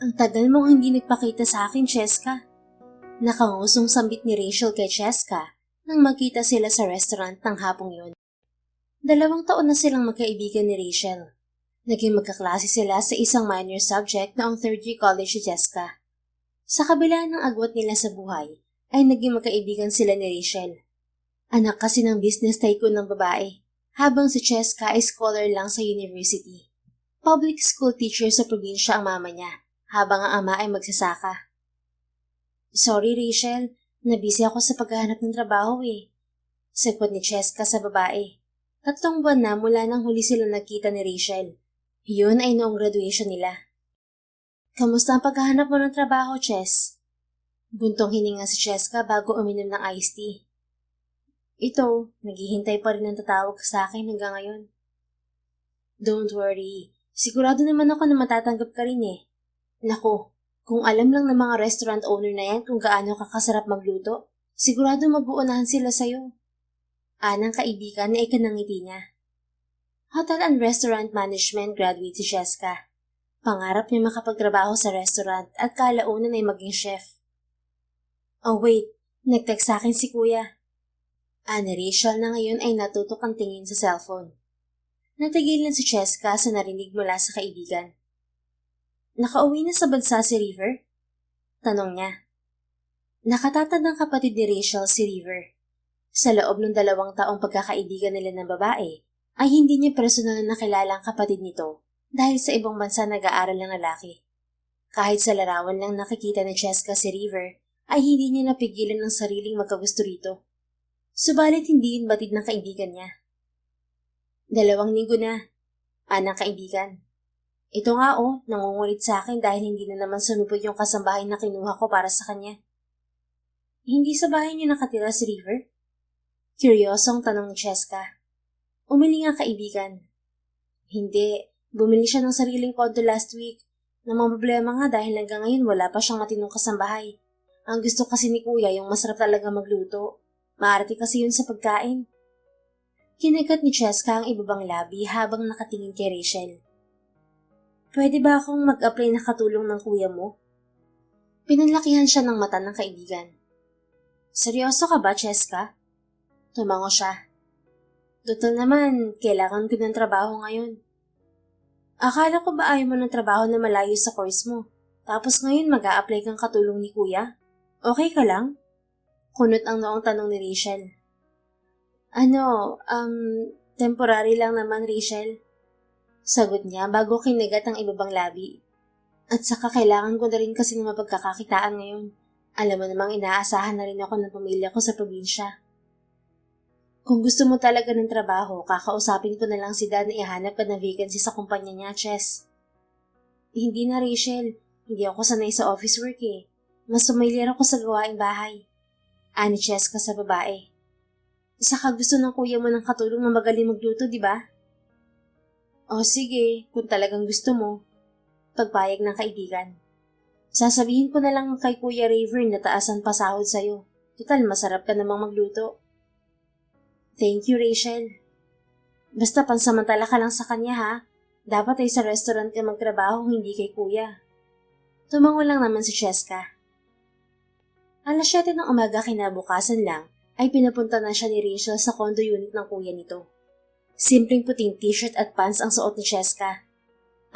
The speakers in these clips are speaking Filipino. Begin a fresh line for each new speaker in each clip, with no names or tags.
Ang tagal mong hindi nagpakita sa akin, Cheska. Nakangusong sambit ni Rachel kay Cheska nang magkita sila sa restaurant ng hapong yun. 2 taon na silang magkaibigan ni Rachel. Naging magkaklase sila sa isang minor subject noong third year college si Cheska. Sa kabila ng agwat nila sa buhay, ay naging magkaibigan sila ni Rachel. Anak kasi ng business tycoon ng babae, habang si Cheska ay scholar lang sa university. Public school teacher sa probinsya ang mama niya, habang ang ama ay magsasaka. Sorry Rachel, nabisi ako sa paghahanap ng trabaho eh. Sagot ni Cheska sa babae. 3 buwan na mula nang huli sila nagkita ni Rachel. Yun ay noong graduation nila. Kamusta ang paghahanap mo ng trabaho, Ches? Buntong hininga si Cheska bago uminom ng iced tea. Ito, naghihintay pa rin ang tatawag sa akin hanggang ngayon. Don't worry, sigurado naman ako na matatanggap ka rin eh. Naku, kung alam lang ng mga restaurant owner na yan kung gaano kakasarap magluto, sigurado mag-uunahan sila sa'yo. Anang kaibigan na ikanangiti niya. Hotel and Restaurant Management graduate si Cheska. Pangarap niya makapagtrabaho sa restaurant at kalaunan ay maging chef. Oh wait, nag-text sa akin si kuya. Ni Rachel na ngayon ay natutok ang tingin sa cellphone. Natigilan si Cheska sa narinig mula sa kaibigan. Nakauwi na sa bansa si River? Tanong niya. Nakatatad ng kapatid ni Rachel si River. Sa loob ng 2 taong pagkakaibigan nila ng babae, ay hindi niya personal na nakilala ang kapatid nito dahil sa ibang bansa nag-aaral ng lalaki. Kahit sa larawan lang nakikita ni Cheska si River, ay hindi niya napigilan ang sariling magkagusto rito. Subalit hindi yun batid ng kaibigan niya. 2 linggo na, anang kaibigan. Ito nga nangungulit sa akin dahil hindi na naman sumipot yung kasambahay na kinuha ko para sa kanya. Hindi sa bahay niya nakatira si River? Kuryosong tanong ni Cheska. Umili nga kaibigan. Hindi, bumili siya ng sariling kondo last week. Namang problema nga dahil hanggang ngayon wala pa siyang matinong kasambahay. Ang gusto kasi ni kuya yung masarap talaga magluto. Maarte kasi yun sa pagkain. Kinagat ni Cheska ang ibabang labi habang nakatingin kay Rachel. Pwede ba akong mag-apply na katulong ng kuya mo? Pinanlakihan siya ng mata ng kaibigan. Seryoso ka ba, Cheska? Tumango siya. Total naman, kailangan ko ng trabaho ngayon. Akala ko ba ayaw mo ng trabaho na malayo sa course mo? Tapos ngayon mag-a-apply kang katulong ni kuya? Okay ka lang? Kunot ang noong tanong ni Rachel. Temporary lang naman, Rachel. Sagot niya bago kinagat ang ibabang labi. At saka kailangan ko na rin kasi ng mapagkakakitaan ngayon. Alam mo namang inaasahan na rin ako ng pamilya ko sa probinsya. Kung gusto mo talaga ng trabaho, kakausapin ko na lang si Dad na ihanap ka ng vacancy sa kumpanya niya, Chess. Hindi na, Rachel. Hindi ako sanay sa office work eh. Mas familiar ako sa gawaing bahay. Ani Chess ka sa babae. Saka gusto ng kuya mo ng katulong na magaling magluto, di ba? O sige, kung talagang gusto mo. Pagpayag ng kaibigan. Sasabihin ko na lang kay Kuya Raver na taasan pa sahod sa'yo. Total, masarap ka namang magluto. Thank you, Rachel. Basta pansamantala ka lang sa kanya ha. Dapat ay sa restaurant ka magtrabaho, hindi kay kuya. Tumango lang naman si Cheska. 7:00 ng umaga kinabukasan lang ay pinapunta na siya ni Rachel sa condo unit ng kuya nito. Simpleng puting t-shirt at pants ang suot ni Cheska.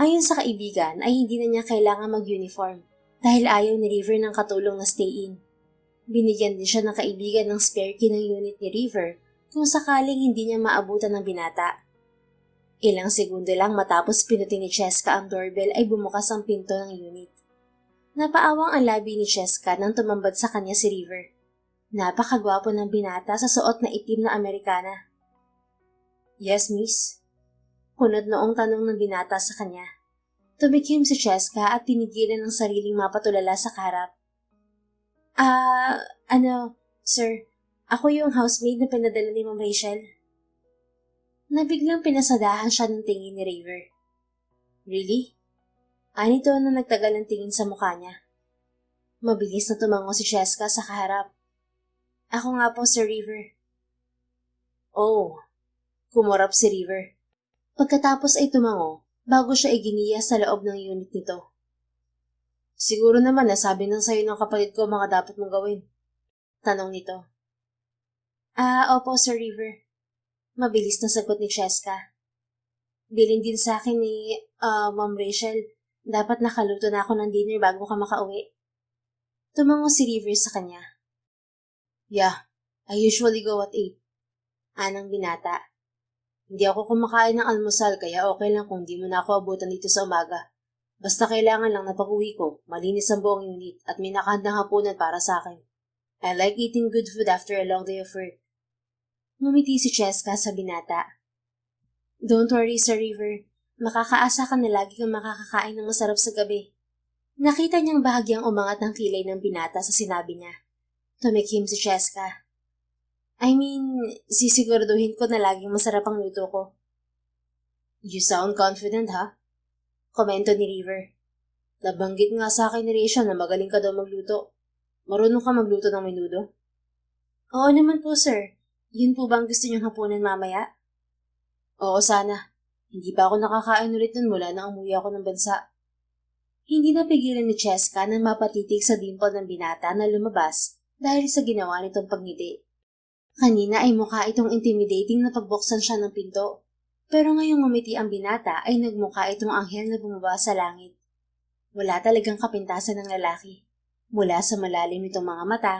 Ayon sa kaibigan ay hindi na niya kailangan mag-uniform dahil ayaw ni River ng katulong na stay-in. Binigyan din siya ng kaibigan ng spare key ng unit ni River kung sakaling hindi niya maabutan ng binata. Ilang segundo lang matapos pinutin ni Cheska ang doorbell ay bumukas ang pinto ng unit. Napaawang ang labi ni Cheska nang tumambad sa kanya si River. Napakagwapo ng binata sa suot na itim na Amerikana. Yes, miss. Hunod noong tanong ng binata sa kanya. Tumikim si Cheska at tinigilan ng sariling mapatulala sa kaharap. Sir, ako yung housemaid na pinadala ni Ma'am Rachel. Nabiglang pinasadahan siya ng tingin ni River. Really? Anito na nagtagal ng tingin sa mukha niya. Mabilis na tumango si Cheska sa kaharap. Ako nga po, Sir River. Oh, kumurap si River. Pagkatapos ay tumango bago siya iginiya sa loob ng unit nito. Siguro naman nasabi nang sa'yo ng kapatid ko mga dapat mong gawin. Tanong nito. Opo, Sir River. Mabilis na sagot ni Cheska. Bilin din sa akin ni Ma'am Rachel, dapat nakaluto na ako ng dinner bago ka makauwi. Tumango si River sa kanya. Yeah, I usually go at 8. Anang binata. Hindi ako kumakain ng almusal kaya okay lang kung di mo na ako abutan dito sa umaga. Basta kailangan lang na pag-uwi ko, malinis ang buong unit at may nakahandang hapunan para sa akin. I like eating good food after a long day of work. Ngumiti si Cheska sa binata. Don't worry, Sir River. Makakaasa ka na lagi kang makakakain ng masarap sa gabi. Nakita niyang bahagyang umangat ang kilay ng binata sa sinabi niya. Tumikim si Cheska. Sisiguraduhin ko na laging masarap ang luto ko. You sound confident, ha? Komento ni River. Nabanggit nga sa akin ni Rachel na magaling ka daw magluto. Marunong ka magluto ng menudo? Oo naman po, sir. Yun po bang gusto niyong hapunan mamaya? Oo, sana. Hindi pa ako nakakain ulit nun mula na umuwi ako ng bansa. Hindi napigilan ni Cheska na mapatitig sa dimple ng binata na lumabas dahil sa ginawa nitong pagngiti. Kanina ay mukha itong intimidating na pagbuksan siya ng pinto. Pero ngayong ngumiti ang binata ay nagmukha itong anghel na bumaba sa langit. Wala talagang kapintasan ng lalaki. Mula sa malalim nitong mga mata,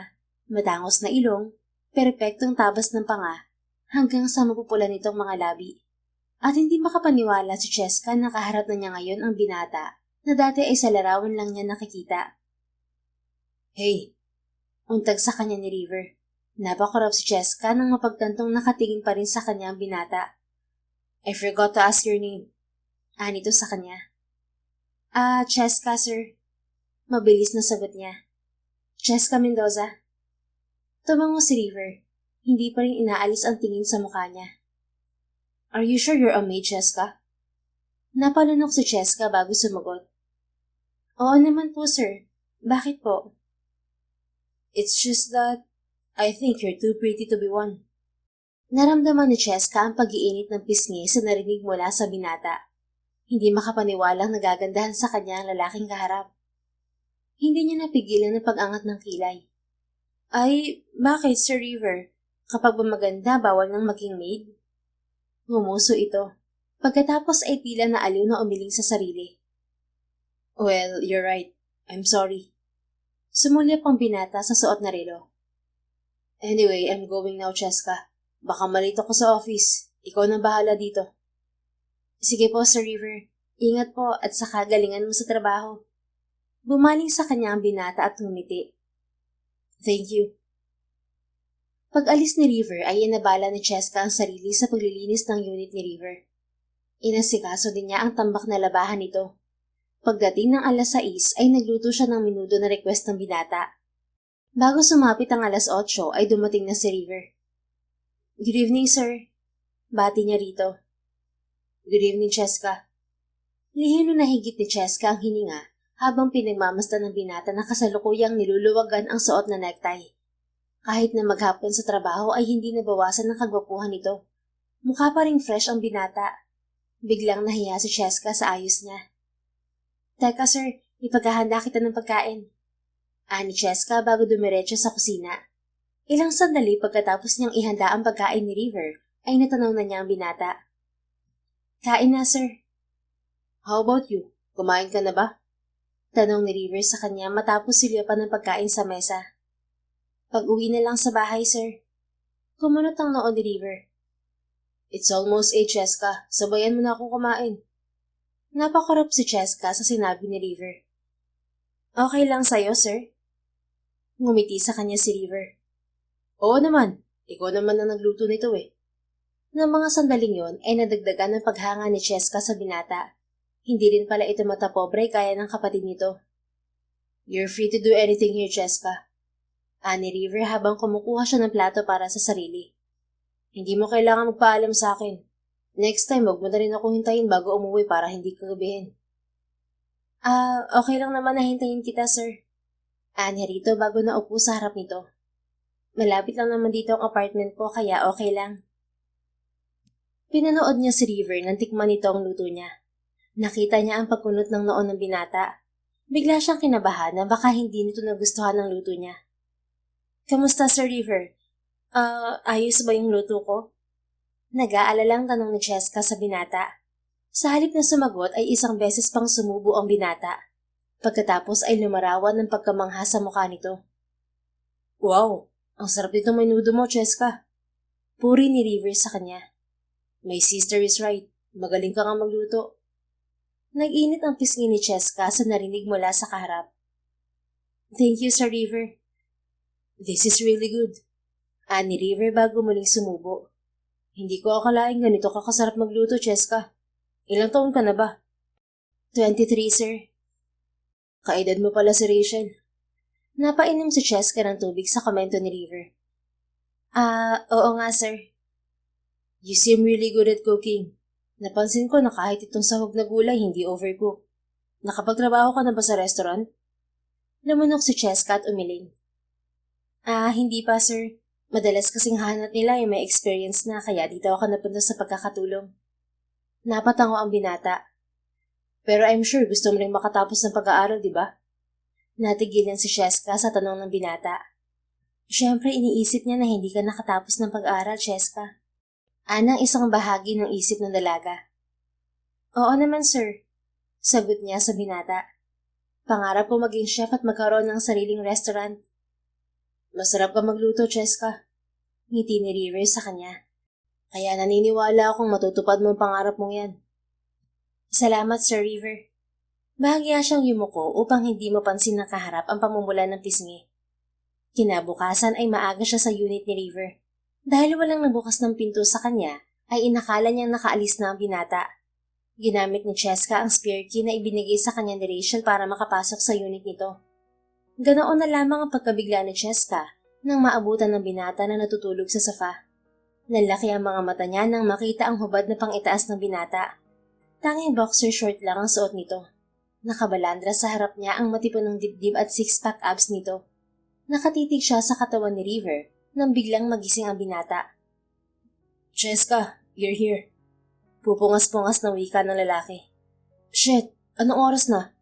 matangos na ilong, perpektong tabas ng panga, hanggang sa mapupulan nitong mga labi. At hindi makapaniwala si Cheska na kaharap na niya ngayon ang binata na dati ay sa larawan lang niya nakikita. Hey! Untag sa kanya ni River. Napakurap si Cheska nang mapagtantong nakatingin pa rin sa kanya ang binata. I forgot to ask your name. Anito sa kanya. Cheska, sir. Mabilis na sagot niya. Cheska Mendoza. Tumango si River. Hindi pa rin inaalis ang tingin sa mukha niya. Are you sure you're a maid, Cheska? Napalunok si Cheska bago sumagot. Oo naman po, sir. Bakit po? It's just that I think you're too pretty to be one. Naramdaman ni Cheska ang pag-iinit ng pisngi sa narinig mula sa binata. Hindi makapaniwalang nagagandahan sa kanya ang lalaking kaharap. Hindi niya napigilan ang pag-angat ng kilay. Ay, bakit, Sir River? Kapag ba maganda, bawal nang maging maid? Ngumuso ito. Pagkatapos ay tila na aliw na umiling sa sarili. Well, you're right. I'm sorry. Sumulyap ang binata sa suot na relo. Anyway, I'm going now, Cheska. Baka malito ko sa office. Ikaw na bahala dito. Sige po, Sir River. Ingat po at saka galingan mo sa trabaho. Bumaling sa kanya ang binata at ngumiti. Thank you. Pag-alis ni River ay inabala ni Cheska ang sarili sa paglilinis ng unit ni River. Inasikaso din niya ang tambak na labahan nito. Pagdating ng 6:00 ay nagluto siya ng menudo na request ng binata. Bago sumapit ang 8:00 ay dumating na si River. Good evening, sir. Bati niya rito. Good evening, Cheska. Lihino na higit ni Cheska ang hininga habang pinagmamasdan ng binata na kasalukuyang niluluwagan ang suot na necktie. Kahit na maghapon sa trabaho ay hindi nabawasan ng kagwapuhan nito. Mukha pa ring fresh ang binata. Biglang nahiya si Cheska sa ayos niya. Teka, sir, ipaghahanda kita ng pagkain. Ani Cheska bago dumiretso sa kusina. Ilang sandali pagkatapos niyang ihanda ang pagkain ni River, ay natanaw na niya ang binata. Kain na, sir. How about you? Kumain ka na ba? Tanong ni River sa kanya matapos silyapan ng pagkain sa mesa. Pag-uwi na lang sa bahay, sir. Kumunot ang noo ni River. It's almost 8, Cheska. Sabayan mo na akong kumain. Napakurap si Cheska sa sinabi ni River. Okay lang sa'yo, sir? Ngumiti sa kanya si River. Oo naman, ikaw naman ang nagluto nito eh. Nang mga sandaling yon ay nadagdagan ng paghanga ni Cheska sa binata. Hindi rin pala ito matapobre kaya ng kapatid nito. You're free to do anything here, Cheska. Ani River habang kumukuha siya ng plato para sa sarili. Hindi mo kailangan magpaalam sa akin. Next time, wag mo na rin ako hintayin bago umuwi para hindi ka gabihin. Okay lang naman na hintayin kita, sir. Ani rito bago naupo sa harap nito. Malapit lang naman dito ang apartment ko kaya okay lang. Pinanood niya si River nang tikman nito ang luto niya. Nakita niya ang pagkunot ng noo ng binata. Bigla siyang kinabahan na baka hindi nito nagustuhan ng luto niya. Kamusta, Sir River? Ayos ba yung luto ko? Nag-aalalang tanong ni Cheska sa binata. Sa halip na sumagot ay isang beses pang sumubo ang binata. Pagkatapos ay lumarawan ng pagkamangha sa mukha nito. Wow, ang sarap nito menudo mo, Cheska. Puri ni River sa kanya. My sister is right. Magaling ka nga magluto. Nag-init ang pisngi ni Cheska sa narinig mula sa kaharap. Thank you, Sir River. This is really good. Ani River bago muling sumubo. Hindi ko akalaing ganito ka kasarap magluto, Cheska. Ilang taon ka na ba? 23, sir. Kaedad mo pala si Rachel. Napainom si Cheska ng tubig sa komento ni River. Oo nga, sir. You seem really good at cooking. Napansin ko na kahit itong sahog na gulay hindi overcooked. Nakapagtrabaho ka na ba sa restaurant? Lumunok si Cheska at umiling. Hindi pa, sir. Madalas kasing hanap nila yung may experience na kaya dito ako napunta sa pagkakatulong. Napatango ang binata. Pero I'm sure gusto mo rin makatapos ng pag-aaral, di ba? Natigilan si Cheska sa tanong ng binata. Siyempre iniisip niya na hindi ka nakatapos ng pag-aaral, Cheska. Anang isang bahagi ng isip ng dalaga. Oo naman, sir. Sagot niya sa binata. Pangarap ko maging chef at magkaroon ng sariling restaurant. Masarap ka magluto, Cheska. Ngiti ni River sa kanya. Kaya naniniwala akong matutupad mo ang pangarap mong yan. Salamat, Sir River. Bahagya siyang yumuko upang hindi mapansin ng kaharap ang pamumula ng pisngi. Kinabukasan ay maaga siya sa unit ni River. Dahil walang nabukas ng pinto sa kanya, ay inakala niyang nakaalis na ang binata. Ginamit ni Cheska ang spare key na ibinigay sa kanya ni Rachel para makapasok sa unit nito. Ganoon na lamang ang pagkabigla ni Cheska nang maabutan ng binata na natutulog sa sofa. Nalaki ang mga mata niya nang makita ang hubad na pang-itaas ng binata. Tanging boxer short lang ang suot nito. Nakabalandra sa harap niya ang matipon ng dibdib at six-pack abs nito. Nakatitig siya sa katawan ni River nang biglang magising ang binata. Cheska, you're here. Pupungas-pungas ng wika ng lalaki. Shit, anong oras na?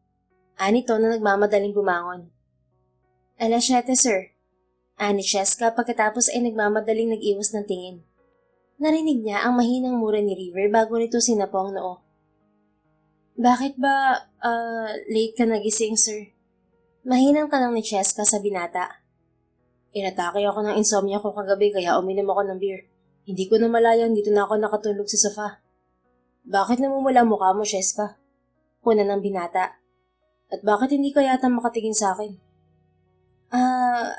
Anito na nagmamadaling bumangon. 7:00, sir. Ani Cheska pagkatapos ay nagmamadaling nag-iwas ng tingin. Narinig niya ang mahinang mura ni River bago nito sinapo ang noo. Bakit ba, late ka nagising, sir? Mahinang tanong ni Cheska sa binata. Inatake ako ng insomnia ko kagabi kaya uminom ako ng beer. Hindi ko na malayan dito na ako nakatulog sa sofa. Bakit namumula mukha mo, Cheska? Kuna ng binata. At bakit hindi ka yata makatingin sa akin?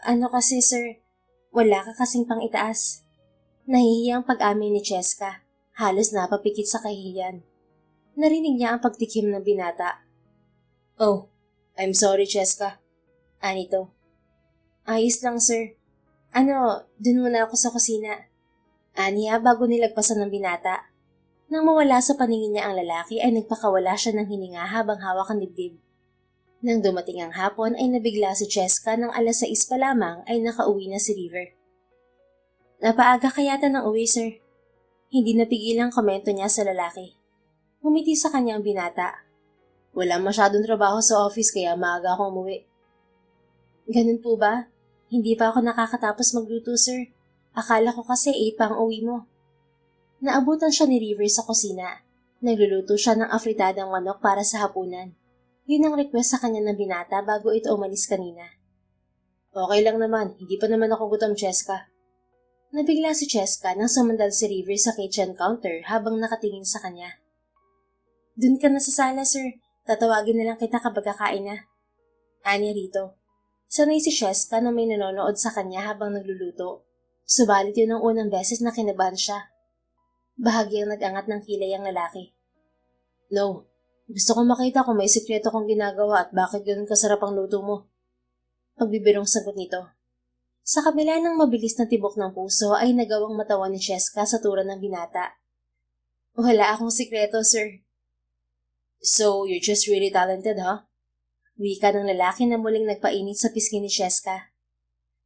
Ano kasi, sir? Wala ka kasing pang itaas. Nahihiyang pag-amin ni Cheska. Halos napapikit sa kahihiyan. Narinig niya ang pagtikim ng binata. Oh, I'm sorry, Cheska. Anito. Ayos lang, sir. Dun muna ako sa kusina. Aniya bago nilagpasan ng binata. Nang mawala sa paningin niya ang lalaki ay nagpakawala siya ng hininga habang hawak ang dibdib. Nang dumating ang hapon ay nabigla si Cheska nang 6:00 pa lamang ay nakauwi na si River. Napaaga ka yata ng uwi, sir. Hindi napigil ang komento niya sa lalaki. Humiti sa kanya ang binata. Wala masyadong trabaho sa office kaya maaga akong umuwi. Ganun po ba? Hindi pa ako nakakatapos magluto, sir. Akala ko kasi 8 pa ang uwi mo. Naabutan siya ni River sa kusina. Nagluluto siya ng afritadang manok para sa hapunan. Yun ang request sa kanya ng binata bago ito umalis kanina. Okay lang naman, hindi pa naman ako gutom, Cheska. Nabigla si Cheska nang sumandal si River sa kitchen counter habang nakatingin sa kanya. Dun ka na sa sala, sir. Tatawagin na lang kita kapag kakain na. Anya rito. Sanay si Cheska na may nanonood sa kanya habang nagluluto. Subalit yun ang unang beses na kinabahan siya. Bahagyang nag-angat ng kilay ang lalaki. No, gusto kong makita kung may sikreto kong ginagawa at bakit ganun kasarap ang luto mo. Pagbibirong sagot nito. Sa kabila ng mabilis na tibok ng puso ay nagawang matawa ni Cheska sa tura ng binata. Wala akong sikreto, sir. So, you're just really talented, huh? Wika ng lalaki na muling nagpainit sa pisngi ni Cheska.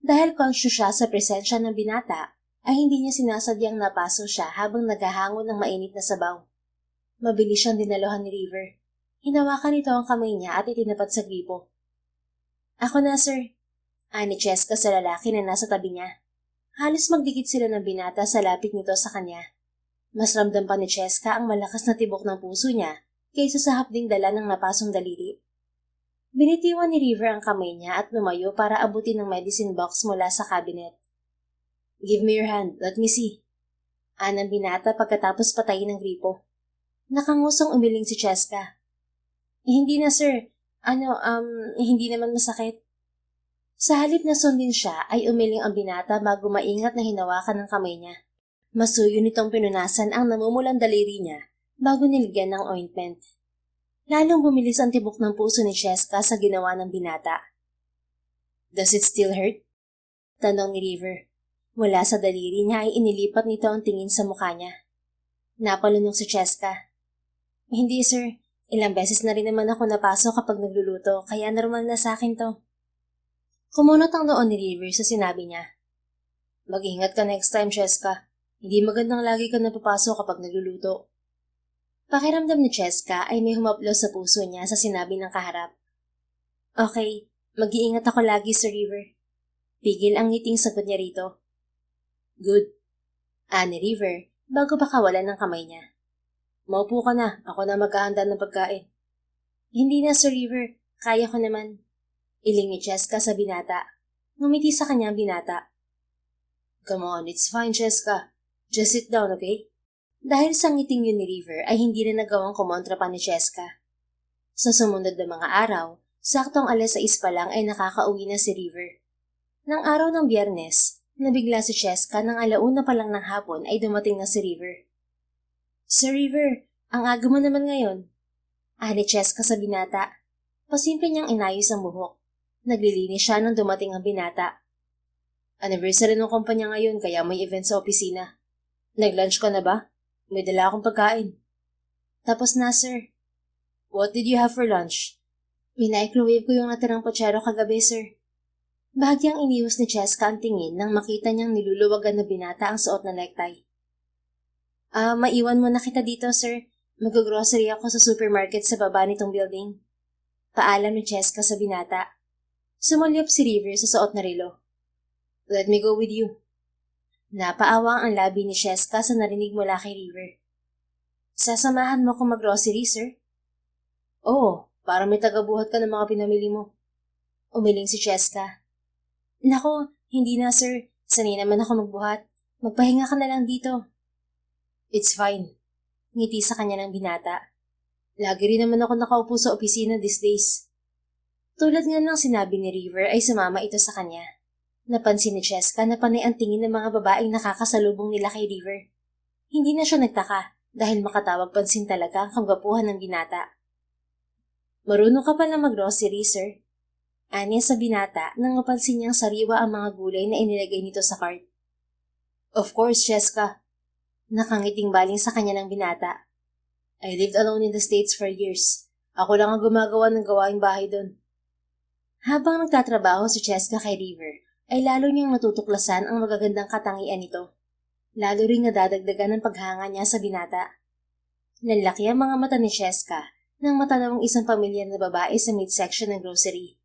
Dahil conscious siya sa presensya ng binata, ay hindi niya sinasadyang napaso siya habang naghahangon ng mainit na sabaw. Mabilis siyang dinaluhan ni River. Hinawakan nito ang kamay niya at itinapat sa gripo. Ako na, sir. Ani Cheska sa lalaki na nasa tabi niya. Halos magdikit sila ng binata sa lapit nito sa kanya. Mas ramdam pa ni Cheska ang malakas na tibok ng puso niya kaysa sa hapding dala ng napasong daliri. Binitiwan ni River ang kamay niya at lumayo para abutin ng medicine box mula sa cabinet. Give me your hand, let me see. Anang binata pagkatapos patayin ng gripo. Nakangusong umiling si Cheska. Hindi na, sir. Hindi naman masakit. Sa halip na sundin siya ay umiling ang binata bago maingat na hinawakan ng kamay niya. Masuyo nitong pinunasan ang namumulang daliri niya bago niligyan ng ointment. Lalong bumilis ang tibok ng puso ni Cheska sa ginawa ng binata. Does it still hurt? Tanong ni River. Mula sa daliri niya ay inilipat nito ang tingin sa mukha niya. Napalunok si Cheska. Hindi, sir. Ilang beses na rin naman ako napasok kapag nagluluto, kaya normal na sa akin to. Kumunot ang noon ni River sa sinabi niya. Mag-ingat ka next time, Cheska. Hindi magandang lagi ka napapasok kapag nagluluto. Pakiramdam ni Cheska ay may humaplos sa puso niya sa sinabi ng kaharap. Okay, mag-iingat ako lagi, Sir River. Pigil ang ngiting sagot niya rito. Good. Ani River, bago pa kawalan ng kamay niya. Maupo ka na, ako na maghahanda ng pagkain. Hindi na, Sir River, kaya ko naman. Iling ni Cheska sa binata. Ngumiti sa kanya ang binata. Come on, it's fine, Cheska. Just sit down, okay? Dahil sa ngiting yun ni River ay hindi na nagawang kumontra pa ni Cheska. Sa sumunod na mga araw, saktong 6:00 pa lang ay nakakauwi na si River. Nang araw ng Biyernes, nabigla si Cheska nang 1:00 pa lang ng hapon ay dumating na si River. Sir River, ang aga mo naman ngayon. Ani Cheska sa binata. Pasimple niyang inayos ang buhok. Naglilinis siya nang dumating ang binata. Anniversary ng kumpanya ngayon kaya may event sa opisina. Nag-lunch ka na ba? May dala akong pagkain. Tapos na, sir. What did you have for lunch? Minaikrowave ko yung natirang pochero kagabi, sir. Bahagyang iniwas ni Cheska ang tingin nang makita niyang niluluwagan na binata ang suot na necktie. Maiwan mo na kita dito, sir. Mag-grocery ako sa supermarket sa baba nitong building. Paalam ni Cheska sa binata. Sumulyap si River sa suot na relo. Let me go with you. Napaawang ang labi ni Cheska sa narinig mula kay River. Sasamahan mo akong mag-grocery, sir? Oo, para may tagabuhat ka ng mga pinamili mo. Umiling si Cheska. Nako, hindi na, sir. Sanay naman ako magbuhat. Magpahinga ka na lang dito. It's fine. Ngiti sa kanya ng binata. Lagi rin naman ako nakaupo sa opisina these days. Tulad nga ng sinabi ni River ay sumama ito sa kanya. Napansin ni Cheska na panay ang tingin ng mga babaeng nakakasalubong nila kay River. Hindi na siya nagtaka dahil makatawag pansin talaga ang kagwapuhan ng binata. Marunong ka pala mag-grocery, sir. Anya sa binata nang mapansin niyang sariwa ang mga gulay na inilagay nito sa cart. Of course, Cheska. Nakangiting baling sa kanya ng binata. I lived alone in the States for years. Ako lang ang gumagawa ng gawaing bahay doon. Habang nagtatrabaho si Cheska kay River, ay lalo niyang natutuklasan ang magagandang katangian nito. Lalo ring nadadagdagan ng paghanga niya sa binata. Nanlaki ang mga mata ni Cheska nang matanaw ang isang pamilyang na babae sa midsection ng grocery.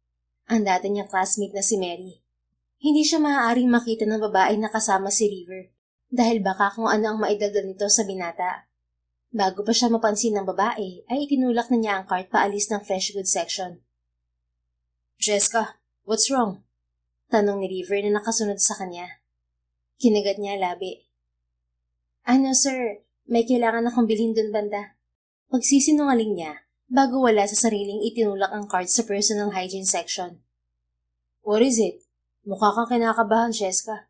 Ang dati niyang classmate na si Mary. Hindi siya maaaring makita ng babae na kasama si River dahil baka kung ano ang maidagdag nito sa binata. Bago pa siya mapansin ng babae, ay itinulak na niya ang cart paalis ng fresh goods section. Cheska, what's wrong? Tanong ni River na nakasunod sa kanya. Kinagat niya labi. Sir, may kailangan akong bilhin dun banda. Pagsisinungaling niya, bago wala sa sariling itinulak ang cart sa personal hygiene section. What is it? Mukha kang kinakabahan, Cheska.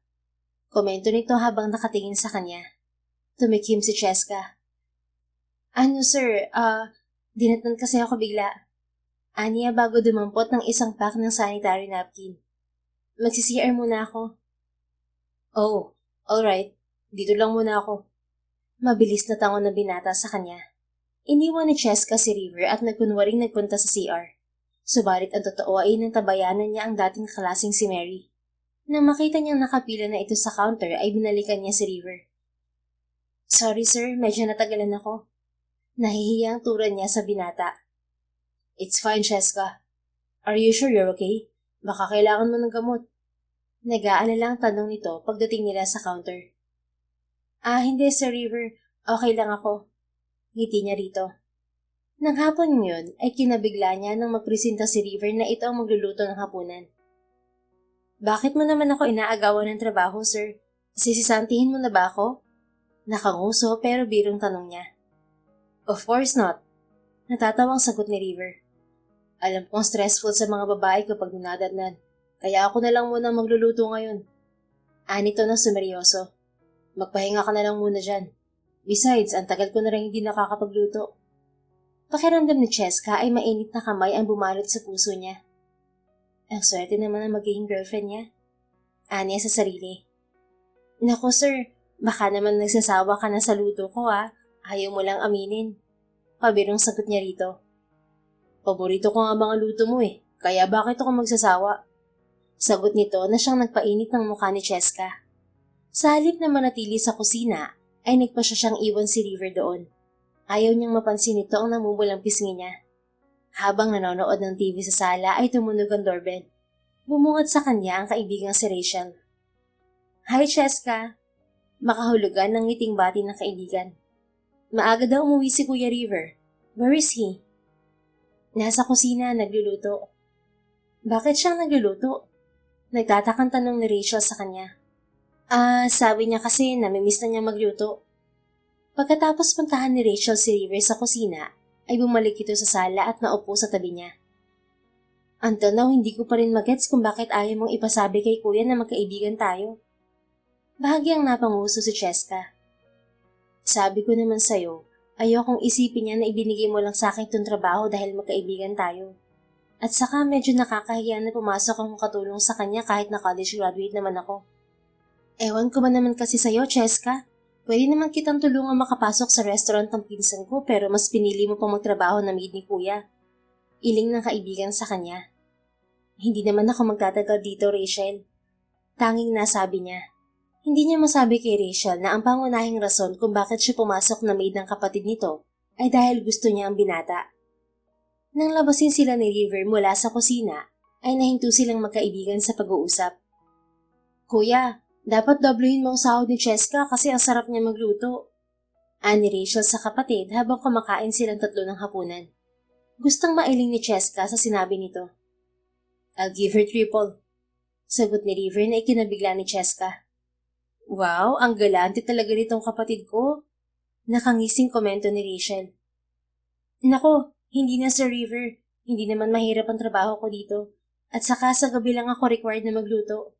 Komento nito habang nakatingin sa kanya. Tumikim si Cheska. Sir, dinatnan kasi ako bigla. Aniya bago dumampot ng isang pack ng sanitary napkin. Magsi-CR muna ako. Oh, alright. Dito lang muna ako. Mabilis na tango na binata sa kanya. Iniwan ni Cheska si River at nagkunwaring nagpunta sa CR. Subalit ang totoo ay natabayanan niya ang dating klaseng si Mary. Nang makita niyang nakapila na ito sa counter ay binalikan niya si River. Sorry sir, medyo natagalan ako. Nahihiya ang turan niya sa binata. It's fine, Cheska. Are you sure you're okay? Baka kailangan mo ng gamot. Nag-aalala ang tanong nito pagdating nila sa counter. Hindi, Sir River. Okay lang ako. Ngiti niya rito. Nang hapon yun ay kinabigla niya nang magpresenta si River na ito ang magluluto ng hapunan. Bakit mo naman ako inaagawan ng trabaho, sir? Sisisantihin mo na ba ako? Nakanguso pero birong tanong niya. Of course not. Natatawang sagot ni River. Alam kong stressful sa mga babae kapag ninadatnan, kaya ako na lang muna magluluto ngayon. Anito ng sumeryoso. Magpahinga ka na lang muna dyan. Besides, ang tagal ko na rin hindi nakakapagluto. Pakiramdam ni Cheska ay mainit na kamay ang bumalot sa puso niya. Ang swerte naman ang magiging girlfriend niya. Anya sa sarili. Naku sir, baka naman nagsasawa ka na sa luto ko Ayaw mo lang aminin. Pabirong sagot niya rito. Paborito ko nga mga luto mo kaya bakit ako magsasawa? Sagot nito na siyang nagpainit ng mukha ni Cheska. Sa halip na manatili sa kusina, ay nagpasya siyang iwan si River doon. Ayaw niyang mapansin nito ang namumulang pisngi niya. Habang nanonood ng TV sa sala ay tumunog ang doorbell. Bumungad sa kanya ang kaibigang si Rachel. Hi Cheska! Makahulugan ng ngiting bati ng kaibigan. Maaga daw umuwi si Kuya River. Where is he? Nasa kusina, nagluluto. Bakit siyang nagluluto? Nagtatakang tanong ni Rachel sa kanya. Sabi niya kasi namimiss na niya magluto. Pagkatapos puntahan ni Rachel si River sa kusina, ay bumalik ito sa sala at naupo sa tabi niya. Until now, hindi ko pa rin magets kung bakit ayaw mong ipasabi kay Kuya na magkaibigan tayo. Bahagyang napanguso si Cheska. Sabi ko naman sa'yo, ayokong isipin niya na ibinigay mo lang sa akin itong trabaho dahil magkaibigan tayo. At saka medyo nakakahiya na pumasok akong katulong sa kanya kahit na college graduate naman ako. Ewan ko ba naman kasi sa'yo, Cheska? Pwede naman kitang tulungan makapasok sa restaurant ng pinsan ko pero mas pinili mo pang magtrabaho na maid ni Kuya. Iling ng kaibigan sa kanya. Hindi naman ako magtatagal dito, Rachel. Tanging nasabi niya. Hindi niya masabi kay Rachel na ang pangunahing rason kung bakit siya pumasok na maid ng kapatid nito ay dahil gusto niya ang binata. Nang labasin sila ni River mula sa kusina, ay nahinto silang magkaibigan sa pag-uusap. Kuya, dapat doblehin mo ang sahod ni Cheska kasi ang sarap niya magluto. Ani Rachel sa kapatid habang kumakain silang tatlo ng hapunan. Gustong mailing ni Cheska sa sinabi nito. I'll give her triple. Sagot ni River na ikinabigla ni Cheska. Wow, ang galante talaga nitong kapatid ko. Nakangising komento ni Rachel. Nako, hindi na Sir River. Hindi naman mahirap ang trabaho ko dito. At saka sa gabi lang ako required na magluto.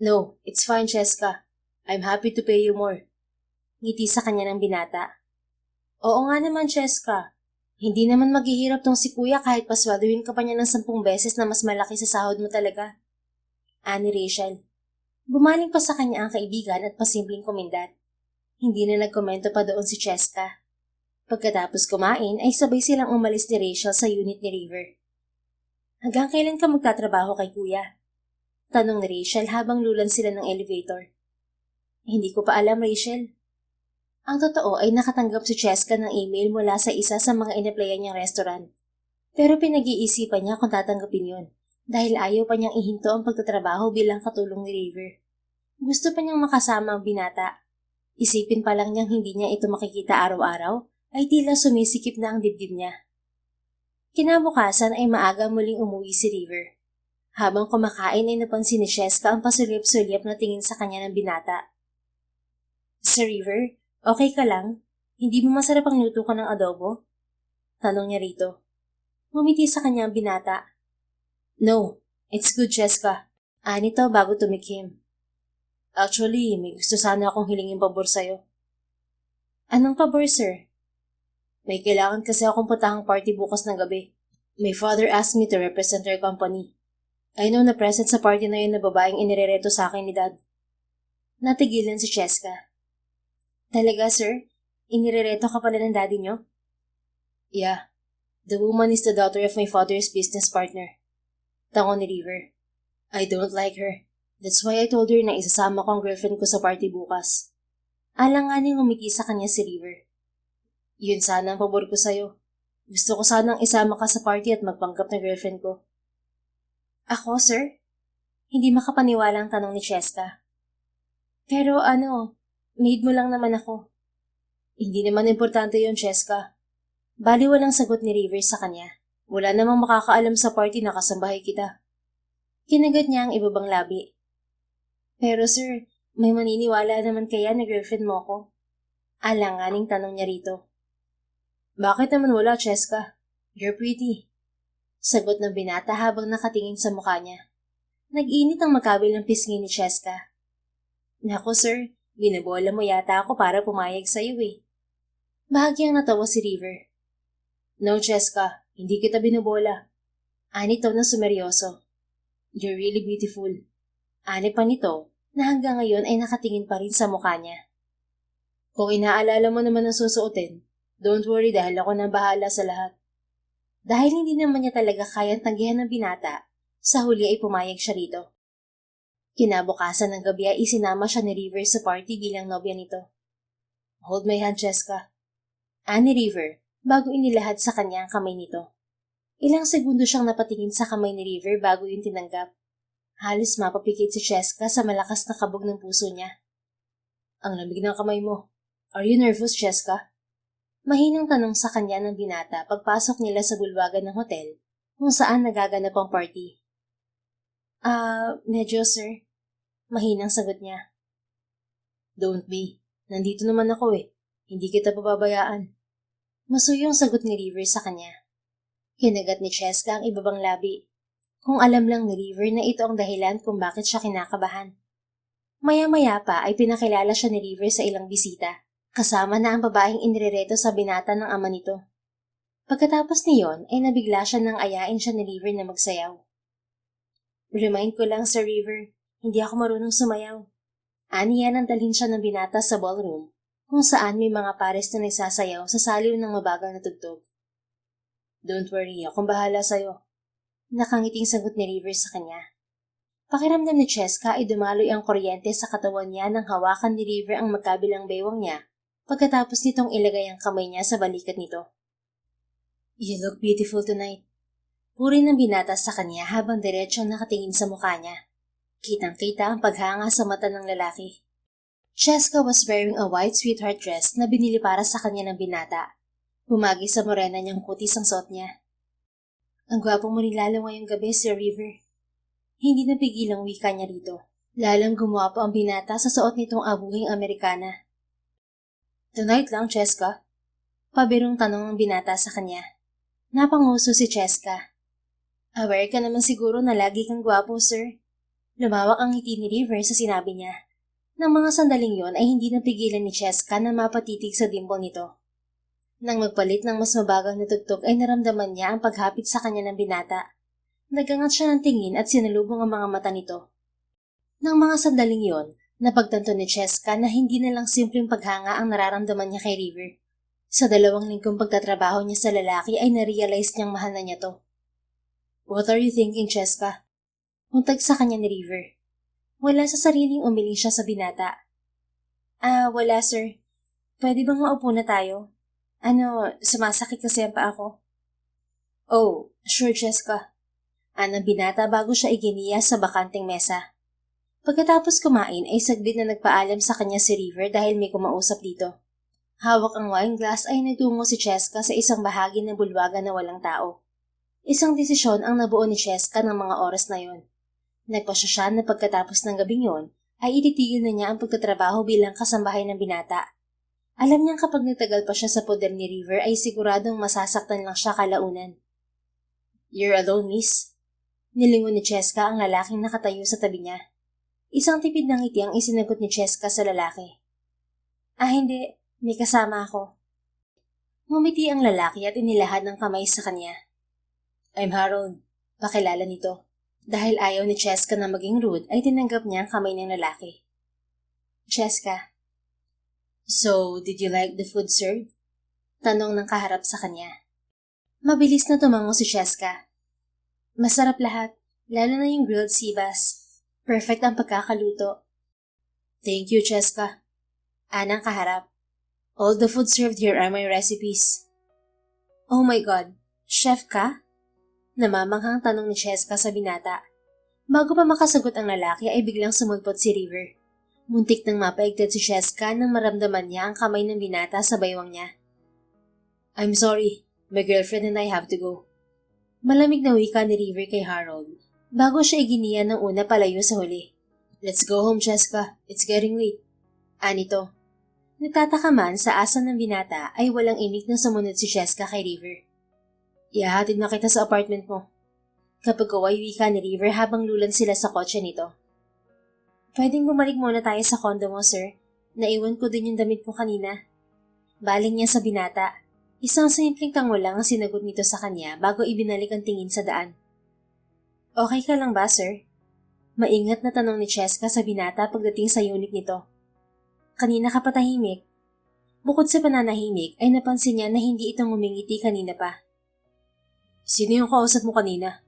No, it's fine, Cheska. I'm happy to pay you more. Ngiti sa kanya ng binata. Oo nga naman, Cheska. Hindi naman maghihirap tong si Kuya kahit paswaduhin ka pa niya ng 10 beses na mas malaki sa sahod mo talaga. Ani Rachel. Bumaling pa sa kanya ang kaibigan at pasimpleng kumindat. Hindi na nagkomento pa doon si Cheska. Pagkatapos kumain ay sabay silang umalis ni Rachel sa unit ni River. Hanggang kailan ka magtatrabaho kay Kuya? Tanong ni Rachel habang lulan sila ng elevator. Hindi ko pa alam, Rachel. Ang totoo ay nakatanggap si Cheska ng email mula sa isa sa mga inaplayan niyang restaurant. Pero pinag-iisipan niya kung tatanggapin yun dahil ayaw pa niyang ihinto ang pagtatrabaho bilang katulong ni River. Gusto pa niyang makasama ang binata. Isipin pa lang niyang hindi niya ito makikita araw-araw ay tila sumisikip na ang dibdib niya. Kinabukasan ay maaga muling umuwi si River. Habang kumakain ay napansin ni Cheska ang pasulyap-sulyap na tingin sa kanya ng binata. Sir River, okay ka lang? Hindi mo masarap ang luto ko ng adobo? Tanong niya rito. Ngumiti sa kanya ang binata. No, it's good, Cheska. Anito bago tumikim. Actually, may gusto sana akong hilingin pabor sa'yo. Anong pabor, sir? May kailangan kasi akong putahang party bukas ng gabi. My father asked me to represent our company. I know na present sa party na yun na babaeng inirereto sa akin ni Dad. Natigilan si Cheska. Talaga, sir? Inirereto ka pala ng daddy niyo? Yeah. The woman is the daughter of my father's business partner. Tango ni River. I don't like her. That's why I told her na isasama ko ang girlfriend ko sa party bukas. Alanganing umiti sa kanya si River. Yun sana ang pabor ko sa'yo. Gusto ko sanang isama ka sa party at magpanggap na girlfriend ko. Ako, sir? Hindi makapaniwala ang tanong ni Cheska. Pero maid mo lang naman ako. Hindi naman importante yon, Cheska. Bali walang sagot ni Rivers sa kanya. Wala namang makakaalam sa party na kasambahay kita. Kinagat niya ang ibabang labi. Pero sir, may maniniwala naman kaya na girlfriend mo ako? Alanganing tanong niya rito. Bakit naman wala, Cheska? You're pretty. Sagot ng binata habang nakatingin sa mukha niya. Nag-init ang magkabilang pisngi ni Cheska. Naku sir, binabola mo yata ako para pumayag sa'yo eh. Bahagyang natawa si River. No, Cheska, hindi kita binabola. Ani to na sumeryoso. You're really beautiful. Ani pa nito na hanggang ngayon ay nakatingin pa rin sa mukha niya. Kung inaalala mo naman ang susuotin, don't worry dahil ako nang bahala sa lahat. Dahil hindi naman niya talaga kayang tanggihan ng binata, sa huli ay pumayag siya rito. Kinabukasan ng gabi ay isinama siya ni River sa party bilang nobya nito. Hold my hand, Cheska. Ani River, bago inilahad sa kanya ang kamay nito. Ilang segundo siyang napatingin sa kamay ni River bago yung tinanggap. Halos mapapikit si Cheska sa malakas na kabog ng puso niya. Ang lamig ng kamay mo. Are you nervous, Cheska? Mahinang tanong sa kanya ng binata pagpasok nila sa bulwagan ng hotel kung saan nagaganap ang party. Medyo sir. Mahinang sagot niya. Don't be. Nandito naman ako eh. Hindi kita pababayaan. Masuyong sagot ni River sa kanya. Kinagat ni Cheska ang ibabang labi. Kung alam lang ni River na ito ang dahilan kung bakit siya kinakabahan. Maya-maya pa ay pinakilala siya ni River sa ilang bisita. Kasama na ang babaeng inirereto sa binata ng ama nito. Pagkatapos niyon ay nabigla siya nang ayain siya ni River na magsayaw. Remind ko lang, Sir River, hindi ako marunong sumayaw. Aniya nang dalhin siya ng binata sa ballroom, kung saan may mga pares na nagsasayaw sa saliw ng mabagal na tugtog. Don't worry, akong bahala sa'yo. Nakangiting sagot ni River sa kanya. Pakiramdam ni Cheska ay dumaloy ang kuryente sa katawan niya nang hawakan ni River ang magkabilang baywang niya pagkatapos nitong ilagay ang kamay niya sa balikat nito. You look beautiful tonight. Puri ng binata sa kanya habang diretsong nakatingin sa mukha niya. Kitang-kita ang paghanga sa mata ng lalaki. Cheska was wearing a white sweetheart dress na binili para sa kanya ng binata. Bumagi sa morena niyang kutis ang suot niya. Ang gwapo mo ni Lalo ngayong gabi, Sir River. Hindi napigil ang wika niya rito. Lalang gumwapo ang binata sa suot nitong abuhing Amerikana. Tonight lang, Cheska? Pabirong tanong ng binata sa kanya. Napanguso si Cheska. Aware ka naman siguro na lagi kang gwapo, sir. Lumawak ang ngiti ni River sa sinabi niya. Nang mga sandaling yon ay hindi napigilan ni Cheska na mapatitig sa dimple nito. Nang magpalit ng mas mabagal na tugtog ay naramdaman niya ang paghapit sa kanya ng binata. Nagangat siya ng tingin at sinalubong ang mga mata nito. Nang mga sandaling yon, napagtanto ni Cheska na hindi na lang simpleng paghanga ang nararamdaman niya kay River. Sa 2 linggong pagtatrabaho niya sa lalaki ay narealize niyang mahal na niya to. What are you thinking, Cheska? Untag sa kanya ni River. Wala sa sariling umiling siya sa binata. Wala sir. Pwede bang maupo na tayo? Sumasakit kasi ang paa ko. Oh, sure Cheska. Anang binata bago siya iginiya sa bakanteng mesa. Pagkatapos kumain ay saglit na nagpaalam sa kanya si River dahil may kumausap dito. Hawak ang wine glass ay nagtungo si Cheska sa isang bahagi ng bulwagan na walang tao. Isang desisyon ang nabuo ni Cheska ng mga oras na yon. Nagpasya siya na pagkatapos ng gabing yon ay ititigil na niya ang pagtatrabaho bilang kasambahay ng binata. Alam niyang kapag nagtagal pa siya sa poder ni River ay siguradong masasaktan lang siya kalaunan. You're alone, miss? Nilingon ni Cheska ang lalaking nakatayo sa tabi niya. Isang tipid ng ngiti ang isinagot ni Cheska sa lalaki. Hindi. May kasama ako. Ngumiti ang lalaki at inilahad ng kamay sa kanya. I'm Harold. Pakilala nito. Dahil ayaw ni Cheska na maging rude ay tinanggap niya ang kamay ng lalaki. Cheska. So, did you like the food served? Tanong ng kaharap sa kanya. Mabilis na tumango si Cheska. Masarap lahat, lalo na yung grilled sea bass. Perfect ang pagkakaluto. Thank you, Cheska. Anang kaharap. All the food served here are my recipes. Oh my God, chef ka? Namamanghang tanong ni Cheska sa binata. Bago pa makasagot ang lalaki ay biglang sumulpot si River. Muntik nang mapaigtad si Cheska nang maramdaman niya ang kamay ng binata sa baywang niya. I'm sorry, my girlfriend and I have to go. Malamig na wika ni River kay Harold bago siya iginiya ng una palayo sa huli. Let's go home, Cheska. It's getting late. Anito. Nagtataka man sa asa ng binata ay walang imik na sumunod si Cheska kay River. Ihahatid na kita sa apartment mo. Kapag kaway wika ni River habang lulan sila sa kotse nito. Pwedeng bumalik muna tayo sa condo mo, sir. Naiwan ko din yung damit ko kanina. Baling niya sa binata. Isang simpleng tango lang ang sinagot nito sa kanya bago ibinalik ang tingin sa daan. Okay ka lang ba, sir? Maingat na tanong ni Cheska sa binata pagdating sa unit nito. Kanina ka pa tahimik. Bukod sa pananahimik ay napansin niya na hindi ito ngumingiti kanina pa. Sino yung kausap mo kanina?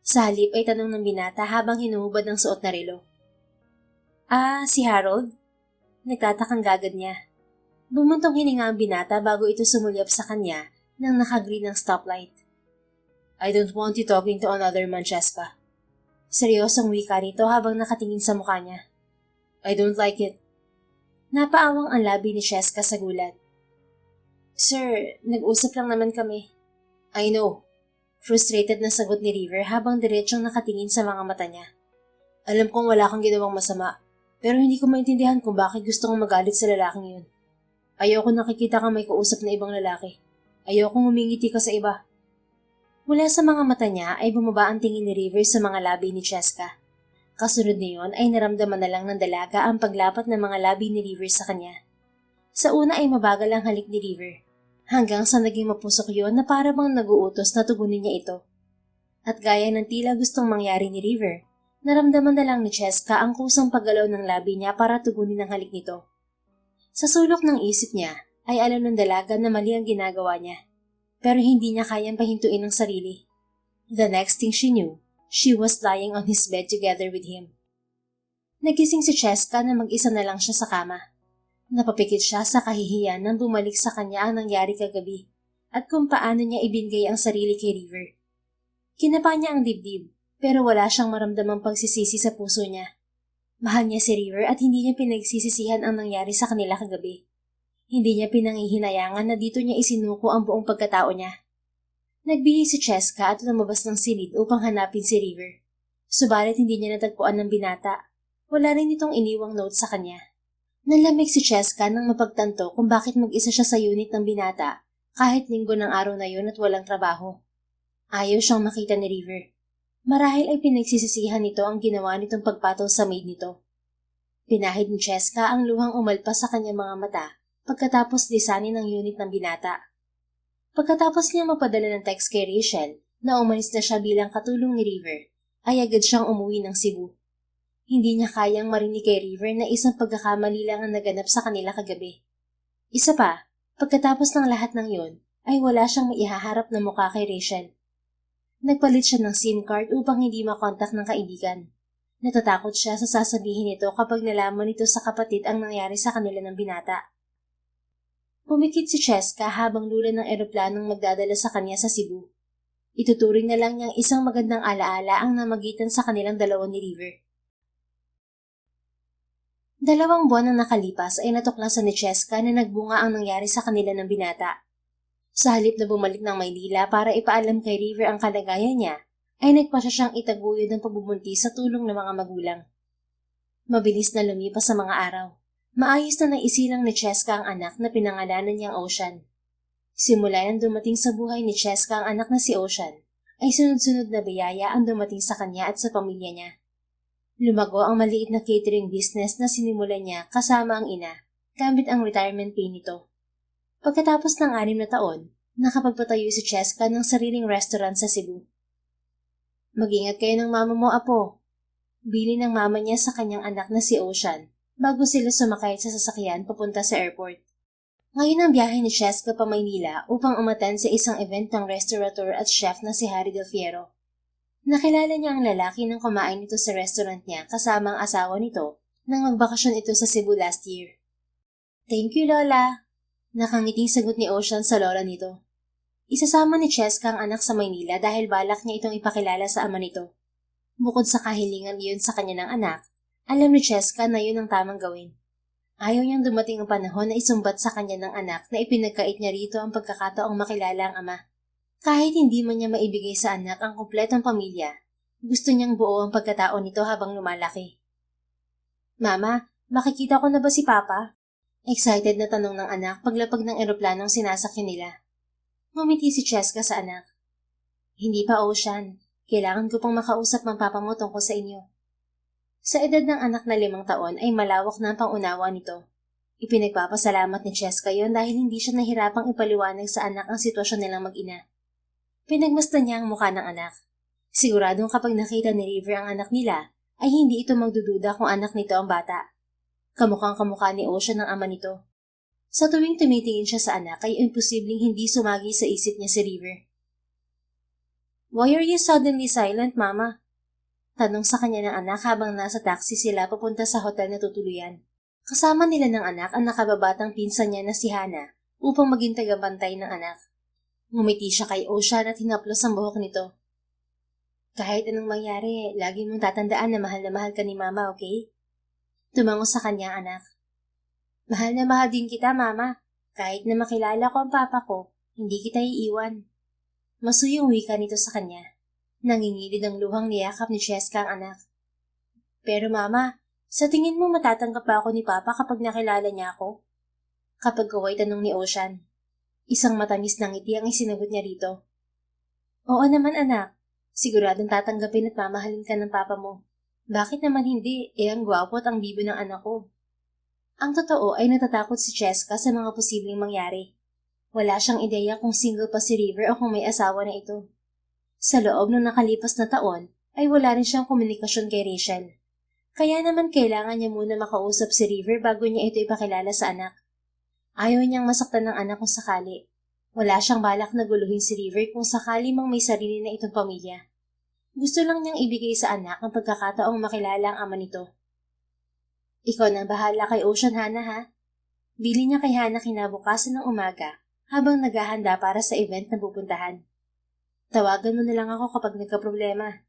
Sa halip ay tanong ng binata habang hinuhubad ng suot na relo. Si Harold? Nagtatakang gagad niya. Bumuntong hininga ang binata bago ito sumulyap sa kanya nang nakagreen ng stoplight. I don't want you talking to another man, Cheska. Seryosong wika nito habang nakatingin sa mukha niya. I don't like it. Napaawang ang labi ni Cheska sa gulat. Sir, nag-usap lang naman kami. I know. Frustrated na sagot ni River habang diretsyong nakatingin sa mga mata niya. Alam kong wala kang ginawang masama, pero hindi ko maintindihan kung bakit gusto kong magalit sa lalaking yun. Ayoko nakikita kang may kausap na ibang lalaki. Ayoko humingiti ka sa iba. Mula sa mga mata niya ay bumaba ang tingin ni River sa mga labi ni Cheska. Kasunod niyon ay naramdaman na lang ng dalaga ang paglapat ng mga labi ni River sa kanya. Sa una ay mabagal ang halik ni River, hanggang sa naging mapusok yon na para bang naguutos na tugunin niya ito. At gaya ng tila gustong mangyari ni River, naramdaman na lang ni Cheska ang kusang paggalaw ng labi niya para tugunin ang halik nito. Sa sulok ng isip niya ay alam ng dalaga na mali ang ginagawa niya, pero hindi niya kayang pahintuin ang sarili. The next thing she knew, she was lying on his bed together with him. Nagising si Cheska na mag-isa na lang siya sa kama. Napapikit siya sa kahihiyan nang bumalik sa kanya ang nangyari kagabi at kung paano niya ibinigay ang sarili kay River. Kinapa niya ang dibdib pero wala siyang maramdamang pagsisisi sa puso niya. Mahal niya si River at hindi niya pinagsisisihan ang nangyari sa kanila kagabi. Hindi niya pinangihinayangan na dito niya isinuko ang buong pagkatao niya. Nagbihis si Cheska at lumabas ng silid upang hanapin si River. Subalit hindi niya natagpuan ng binata. Wala rin itong iniwang note sa kanya. Nalamig si Cheska nang mapagtanto kung bakit mag-isa siya sa unit ng binata kahit linggo ng araw na yun at walang trabaho. Ayaw siyang makita ni River. Marahil ay pinagsisisihan nito ang ginawa nitong pagpataw sa maid nito. Pinahid ni Cheska ang luhang umalpas sa kanyang mga mata pagkatapos lisanin ang unit ng binata. Pagkatapos niya mapadala ng text kay Rachel na umalis na siya bilang katulong ni River, ay agad siyang umuwi ng Cebu. Hindi niya kayang marinig kay River na isang pagkakamali lang ang naganap sa kanila kagabi. Isa pa, pagkatapos ng lahat ng yon, ay wala siyang maihaharap na mukha kay Rachel. Nagpalit siya ng SIM card upang hindi makontak ng kaibigan. Natatakot siya sa sasabihin nito kapag nalaman nito sa kapatid ang nangyari sa kanila ng binata. Pumikit si Cheska habang lulan ng eroplanong magdadala sa kanya sa Cebu. Ituturing na lang niyang isang magandang alaala ang namagitan sa kanilang dalawa ni River. 2 buwan na nakalipas ay natuklasan ni Cheska na nagbunga ang nangyari sa kanila ng binata. Sa halip na bumalik ng Maynila para ipaalam kay River ang kalagayan niya, ay nagpasya siyang itaguyod ng pagbubuntis sa tulong ng mga magulang. Mabilis na lumipas sa mga araw. Maayos na naisilang ni Cheska ang anak na pinangalanan niyang Ocean. Simula nang dumating sa buhay ni Cheska ang anak na si Ocean, ay sunod-sunod na biyaya ang dumating sa kanya at sa pamilya niya. Lumago ang maliit na catering business na sinimulan niya kasama ang ina, gamit ang retirement pay nito. Pagkatapos ng 6 na taon, nakapagpatayo si Cheska ng sariling restaurant sa Cebu. Mag-ingat kayo ng mama mo, apo. Bili ng mama niya sa kanyang anak na si Ocean, bago sila sumakay sa sasakyan papunta sa airport. Ngayon ang biyahe ni Cheska pa Maynila upang umattend sa isang event ng restaurateur at chef na si Harry Del Fierro. Nakilala niya ang lalaki nang kumain ito sa restaurant niya kasama ang asawa nito nang magbakasyon ito sa Cebu last year. Thank you, Lola. Nakangiting sagot ni Ocean sa lola nito. Isasama ni Cheska ang anak sa Maynila dahil balak niya itong ipakilala sa ama nito. Bukod sa kahilingan iyon sa kanya ng anak, alam ni Cheska na yun ang tamang gawin. Ayaw niyang dumating ang panahon na isumbat sa kanya ng anak na ipinagkait niya rito ang pagkakataong makilala ang ama. Kahit hindi man niya maibigay sa anak ang kumpletong pamilya, gusto niyang buo ang pagkatao nito habang lumalaki. Mama, makikita ko na ba si Papa? Excited na tanong ng anak paglapag ng eroplanong sinasakyan nila. Ngumiti si Cheska sa anak. Hindi pa, Ocean. Kailangan ko pang makausap ang papa mo tungkol sa inyo. Sa edad ng anak na 5 taon ay malawak na ang pangunawa nito. Ipinagpapasalamat ni Cheska yon dahil hindi siya nahirapang ipaliwanag sa anak ang sitwasyon nilang mag-ina. Pinagmasdan niya ang mukha ng anak. Siguradong kapag nakita ni River ang anak nila, ay hindi ito magdududa kung anak nito ang bata. Kamukhang kamukha ni Ocean ng ama nito. Sa tuwing tumitingin siya sa anak ay imposibleng hindi sumagi sa isip niya si River. Why are you suddenly silent, Mama? Tanong sa kanya ng anak habang nasa taxi sila papunta sa hotel na tutuluyan. Kasama nila ng anak ang nakababatang pinsan niya na si Hana upang maging tagabantay ng anak. Ngumiti siya kay Ocean at hinaplos ang buhok nito. Kahit anong mangyari, lagi mong tatandaan na mahal ka ni Mama, okay? Tumango sa kanya ang anak. Mahal na mahal din kita, Mama. Kahit na makilala ko ang papa ko, hindi kita iiwan. Masuyong wika nito sa kanya. Nangingilid ang luhang niyakap ni Cheska ang anak. Pero Mama, sa tingin mo matatanggap ba ako ni Papa kapag nakilala niya ako? Kapag kaway tanong ni Ocean. Isang matamis na ngiti ang isinagot niya rito. Oo naman anak. Siguradong tatanggapin at mamahalin ka ng papa mo. Bakit naman hindi? Ang gwapo at ang bibo ng anak ko. Ang totoo ay natatakot si Cheska sa mga posibleng mangyari. Wala siyang ideya kung single pa si River o kung may asawa na ito. Sa loob ng nakalipas na taon, ay wala rin siyang komunikasyon kay Rachel. Kaya naman kailangan niya muna makausap si River bago niya ito ipakilala sa anak. Ayaw niyang masaktan ng anak kung sakali. Wala siyang balak na guluhin si River kung sakali mang may sarili na itong pamilya. Gusto lang niyang ibigay sa anak ang pagkakataong makilala ang ama nito. Ikaw na bahala kay Ocean, Hana, ha? Bili niya kay Hana kinabukasan ng umaga habang naghahanda para sa event na pupuntahan. Tawagan mo na lang ako kapag nagka-problema.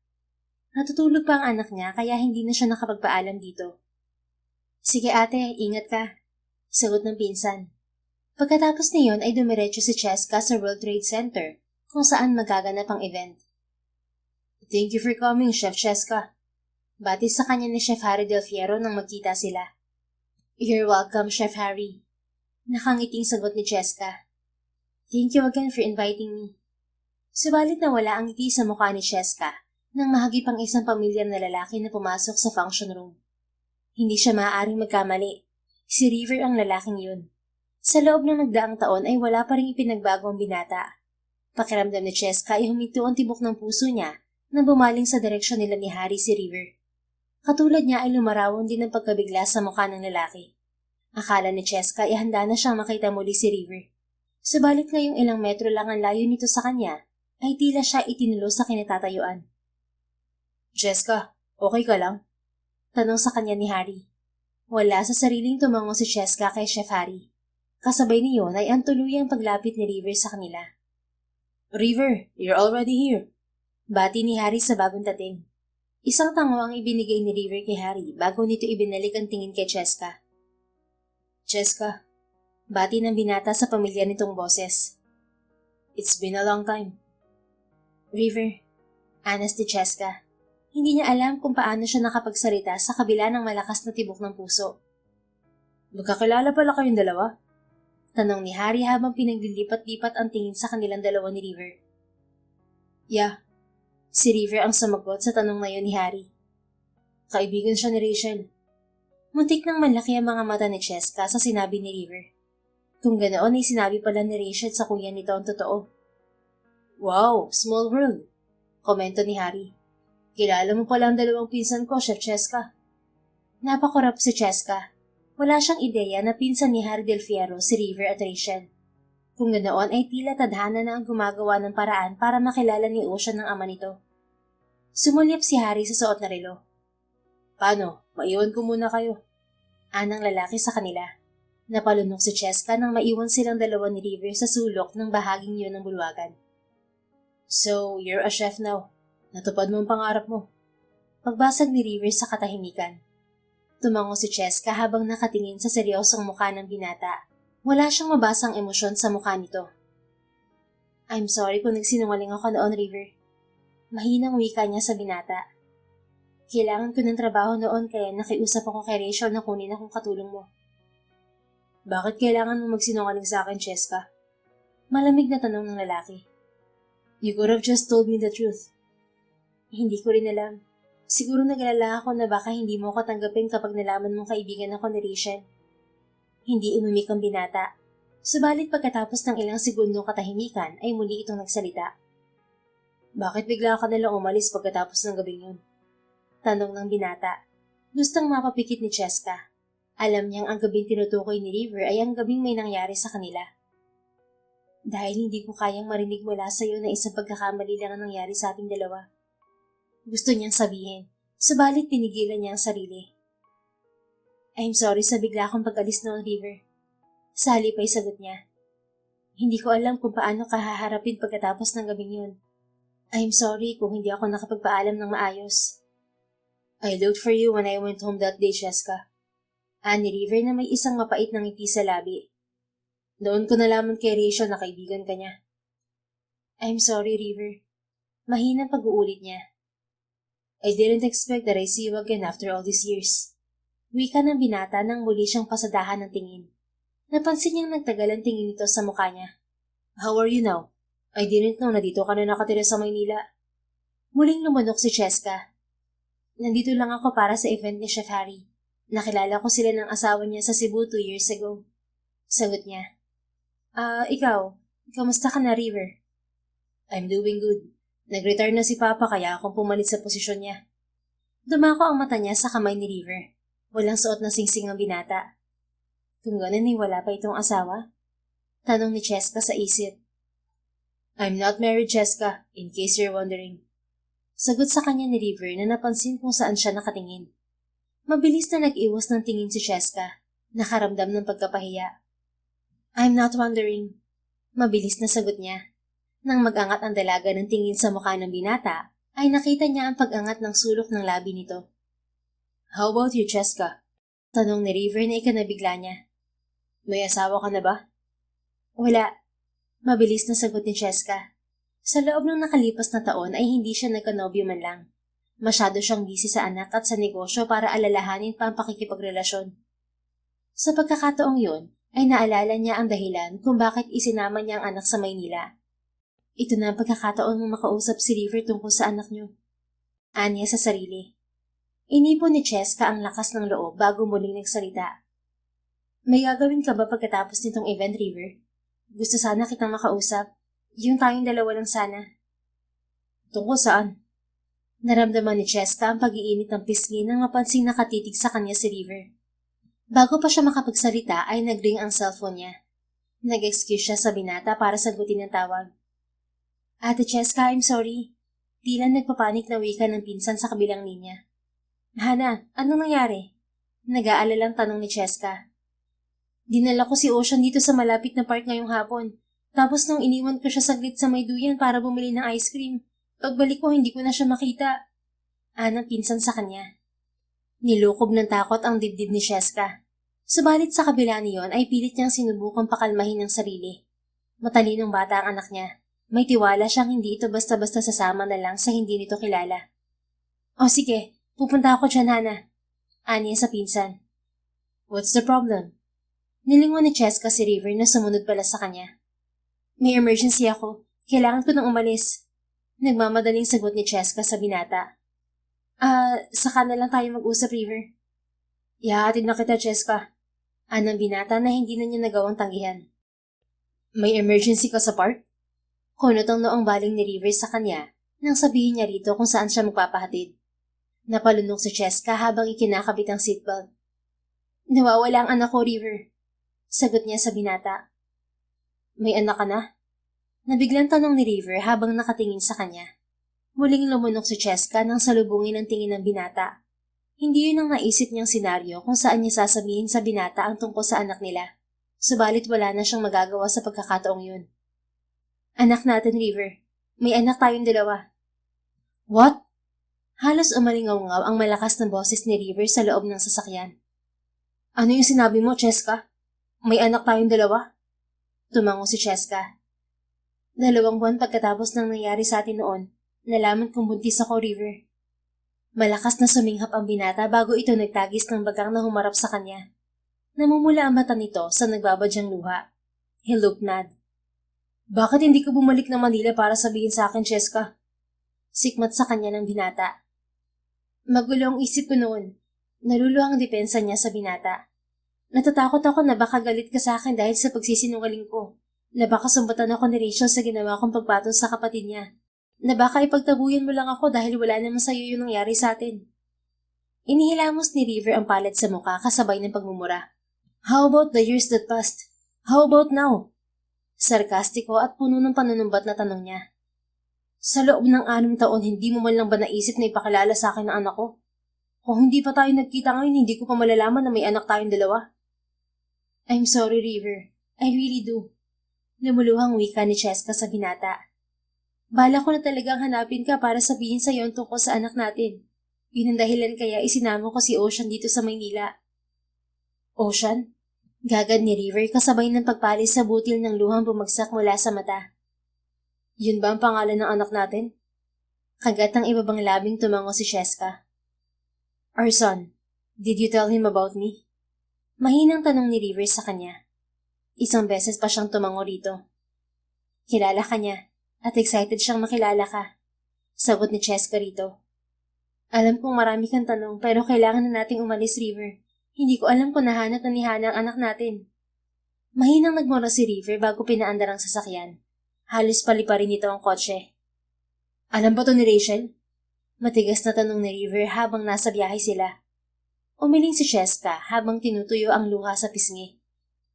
Natutulog pa ang anak niya kaya hindi na siya nakapagpaalam dito. Sige ate, ingat ka. Sagot ng pinsan. Pagkatapos niyon ay dumiretso si Cheska sa World Trade Center kung saan magaganap ang event. Thank you for coming, Chef Cheska. Batis sa kanya ni Chef Harry Del Fierro nang magkita sila. You're welcome, Chef Harry. Nakangiting sagot ni Cheska. Thank you again for inviting me. Subalit na wala ang ngiti sa mukha ni Cheska nang mahagip ang isang pamilyar na lalaki na pumasok sa function room. Hindi siya maaaring magkamali. Si River ang lalaking yun. Sa loob ng nagdaang taon ay wala pa rin ipinagbago ang binata. Pakiramdam ni Cheska ay huminto ang tibok ng puso niya na bumaling sa direksyon nila ni Harry si River. Katulad niya ay lumarawan din ang pagkabigla sa mukha ng lalaki. Akala ni Cheska ay handa na siyang makita muli si River. Subalit ngayong ilang metro lang ang layo nito sa kanya, ay tila siya itinulo sa kinatatayuan. Cheska, okay ka lang? Tanong sa kanya ni Harry. Wala sa sariling tumango si Cheska kay Chef Harry. Kasabay niyon ay ang tuluyang paglapit ni River sa kanila. River, you're already here. Bati ni Harry sa bagong dating. Isang tango ang ibinigay ni River kay Harry bago nito ibinalik ang tingin kay Cheska. Cheska, bati ng binata sa pamilya nitong boses. It's been a long time. River, honest ni Cheska. Hindi niya alam kung paano siya nakapagsalita sa kabila ng malakas na tibok ng puso. Magkakilala pala kayong dalawa? Tanong ni Harry habang pinaglilipat-lipat ang tingin sa kanilang dalawa ni River. Yeah, si River ang sumagot sa tanong na yun ni Harry. Kaibigan siya ni Rachel. Muntik nang malaki ang mga mata ni Cheska sa sinabi ni River. Kung ganoon ay sinabi pala ni Rachel sa kuya nito ang totoo. Wow, small world, komento ni Harry. Kilala mo pala ang dalawang pinsan ko, Chef Cheska. Napakurap si Cheska. Wala siyang ideya na pinsan ni Harry Del Fierro si River at Rachel. Kung ganoon ay tila tadhana na ang gumagawa ng paraan para makilala ni Ocean ng ama nito. Sumulyap si Harry sa suot na relo. Paano? Maiwan ko muna kayo. Anang lalaki sa kanila. Napalunok si Cheska nang maiwan silang dalawa ni River sa sulok ng bahaging yun ng bulwagan. So, you're a chef now. Natupad mo ang pangarap mo. Pagbasag ni River sa katahimikan. Tumango si Cheska habang nakatingin sa seryosong mukha ng binata. Wala siyang mabasang emosyon sa mukha nito. I'm sorry kung nagsinungaling ako noon, River. Mahinang wika niya sa binata. Kailangan ko ng trabaho noon kaya nakiusap ako kay Rachel na kunin akong katulong mo. Bakit kailangan mo magsinungaling sa akin, Cheska? Malamig na tanong ng lalaki. You could have just told me the truth. Hindi ko rin alam. Siguro nag-alala ako na baka hindi mo ko tanggapin kapag nalaman mong kaibigan ako ni Rachel. Hindi umimik ang binata. Subalit pagkatapos ng ilang segundong katahimikan ay muli itong nagsalita. Bakit bigla ka nalang umalis pagkatapos ng gabing yun? Tanong ng binata. Gustong mapapikit ni Cheska. Alam niyang ang gabing tinutukoy ni River ay ang gabing may nangyari sa kanila. Dahil hindi ko kayang marinig mula sa iyo na isang pagkakamali lang ang nangyari sa ating dalawa. Gusto niyang sabihin, subalit pinigilan niya ang sarili. I'm sorry sa bigla akong pag-alis noon, River. Sa halip ay sagot niya. Hindi ko alam kung paano ka haharapin pagkatapos ng gabing yun. I'm sorry kung hindi ako nakapagpaalam ng maayos. I looked for you when I went home that day, Cheska. Ani River na may isang mapait na ngiti sa labi. Doon ko nalaman kay Rachel na kaibigan ka niya. I'm sorry, River. Mahinang pag-uulit niya. I didn't expect that I see you again after all these years. Wika ng binata nang muli siyang pasadahan ng tingin. Napansin niyang nagtagal ang tingin nito sa mukha niya. How are you now? I didn't know na dito ka na nakatira sa Maynila. Muling lumunok si Cheska. Nandito lang ako para sa event ni Chef Harry. Nakilala ko sila ng asawa niya sa Cebu 2 years ago. Sagot niya. Ikaw, kamusta ka na, River? I'm doing good. Nag-retire na si Papa kaya akong pumalit sa posisyon niya. Dumako ang mata niya sa kamay ni River. Walang suot na singsing ang binata. Kung ganun ay wala pa itong asawa? Tanong ni Cheska sa isip. I'm not married, Cheska, in case you're wondering. Sagot sa kanya ni River na napansin kung saan siya nakatingin. Mabilis na nag-iwas ng tingin si Cheska, nakaramdam ng pagkapahiya. I'm not wondering. Mabilis na sagot niya. Nang mag-angat ang dalaga ng tingin sa mukha ng binata, ay nakita niya ang pag-angat ng sulok ng labi nito. How about you, Cheska? Tanong ni River na ikanabigla niya. May asawa ka na ba? Wala. Mabilis na sagot ni Cheska. Sa loob ng nakalipas na taon ay hindi siya nagkanobyo man lang. Masyado siyang busy sa anak at sa negosyo para alalahanin pa ang pakikipagrelasyon. Sa pagkakataong yun, ay naalala niya ang dahilan kung bakit isinama niya ang anak sa Maynila. Ito na ang pagkakataon mo makausap si River tungkol sa anak niyo. Anya sa sarili. Inipon ni Cheska ang lakas ng loob bago muling nagsalita. May gagawin ka ba pagkatapos nitong event, River? Gusto sana kitang makausap. Yung tayong dalawa lang sana. Tungkol saan? Naramdaman ni Cheska ang pag-iinit ng pisngi nang mapansing nakatitig sa kanya si River. Bago pa siya makapagsalita ay nag-ring ang cellphone niya. Nag-excuse siya sa binata para sagutin ang tawag. Ate Cheska, I'm sorry. Tila nagpapanik na wika ng pinsan sa kabilang linya. Hana, anong nangyari? Nag-aalalang tanong ni Cheska. Dinala ko si Ocean dito sa malapit na park ngayong hapon. Tapos nung iniwan ko siya saglit sa may duyan para bumili ng ice cream. Pagbalik ko, hindi ko na siya makita. Anang pinsan sa kanya. Nilukob ng takot ang dibdib ni Cheska. Subalit sa kabila niyon ay pilit niyang sinubukang pakalmahin ang sarili. Matalinong bata ang anak niya. May tiwala siyang hindi ito basta-basta sasama na lang sa hindi nito kilala. O sige, pupunta ako dyan, Hana. Anya sa pinsan. What's the problem? Nilingon ni Cheska si River na sumunod pala sa kanya. May emergency ako. Kailangan ko nang umalis. Nagmamadaling sagot ni Cheska sa binata. Saka na lang tayo mag-usap, River. Ihahatid na kita, Cheska. Anang binata na hindi na niya nagawang tanggihan. May emergency ka sa park? Kunot ang noong baling ni River sa kanya nang sabihin niya rito kung saan siya magpapahatid. Napalunok si Cheska habang ikinakabit ang seatbelt. Nawawala ang anak ko, River. Sagot niya sa binata. May anak ka na? Nabiglang tanong ni River habang nakatingin sa kanya. Muling lumunok si Cheska nang salubungin ang tingin ng binata. Hindi yun ang naisip niyang senaryo kung saan niya sasabihin sa binata ang tungkol sa anak nila. Subalit wala na siyang magagawa sa pagkakataong yun. Anak natin, River. May anak tayong dalawa. What? Halos umalingaw-ngaw ang malakas na boses ni River sa loob ng sasakyan. Ano yung sinabi mo, Cheska? May anak tayong dalawa? Tumango si Cheska. 2 buwan pagkatapos ng nangyari sa atin noon, nalaman kong buntis ako, River. Malakas na suminghap ang binata bago ito nagtagis ng bagang na humarap sa kanya. Namumula ang mata nito sa nagbabadyang luha. He looked mad. Bakit hindi ka bumalik ng Manila para sabihin sa akin, Cheska? Sikmat sa kanya ng binata. Magulo ang isip ko noon. Naluluhang depensa niya sa binata. Natatakot ako na baka galit ka sa akin dahil sa pagsisinungaling ko. Na baka sumbatan ako ni Rachel sa ginawa kong pagpatol sa kapatid niya. Na baka ipagtabuyan mo lang ako dahil wala naman sa'yo yung nangyari sa atin. Inihilamos ni River ang palad sa mukha kasabay ng pagmumura. How about the years that passed? How about now? Sarkastiko at puno ng panunumbat na tanong niya. Sa loob ng 6 taon, hindi mo man lang ba naisip na ipakilala sa akin ang anak ko? Kung hindi pa tayo nagkita ngayon, hindi ko pa malalaman na may anak tayong dalawa. I'm sorry, River. I really do. Lumuluhang wika ni Cheska sa binata. Bala ko na talagang hanapin ka para sabihin sa iyo ang tungkol sa anak natin. Yun ang dahilan kaya isinama ko si Ocean dito sa Maynila. Ocean? Gagad ni River kasabay ng pagpalis sa butil ng luhang bumagsak mula sa mata. Yun ba ang pangalan ng anak natin? Kagat ng ibabang labing tumango si Cheska. Our son, did you tell him about me? Mahinang tanong ni River sa kanya. Isang beses pa siyang tumango rito. Kilala ka niya at excited siyang makilala ka. Sagot ni Cheska rito. Alam kong marami kang tanong pero kailangan na nating umalis, River. Hindi ko alam kung nahanap na ni Hana ang anak natin. Mahinang nagmura si River bago pinaandar ang sasakyan. Halos palipa rin ito ang kotse. Alam ba to ni Rachel? Matigas na tanong ni River habang nasa biyahe sila. Umiling si Cheska habang tinutuyo ang luha sa pisngi.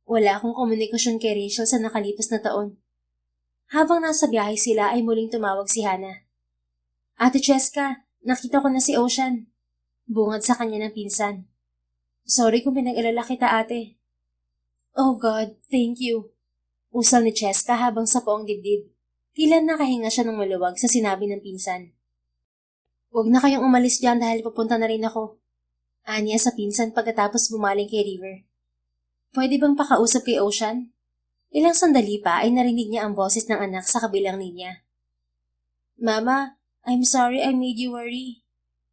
Wala akong komunikasyon kay Rachel sa nakalipas na taon. Habang nasa biyahe sila ay muling tumawag si Hana. Ate Cheska, nakita ko na si Ocean. Bungad sa kanya ng pinsan. Sorry kung pinag-alala kita, ate. Oh God, thank you. Usal ni Cheska habang sa poong dibdib. Tila nakahinga siya ng maluwag sa sinabi ng pinsan. Huwag na kayong umalis dyan dahil papunta na rin ako. Anya sa pinsan pagkatapos bumaling kay River. Pwede bang pakausap kay Ocean? Ilang sandali pa ay narinig niya ang boses ng anak sa kabilang linya. Mama, I'm sorry I made you worry.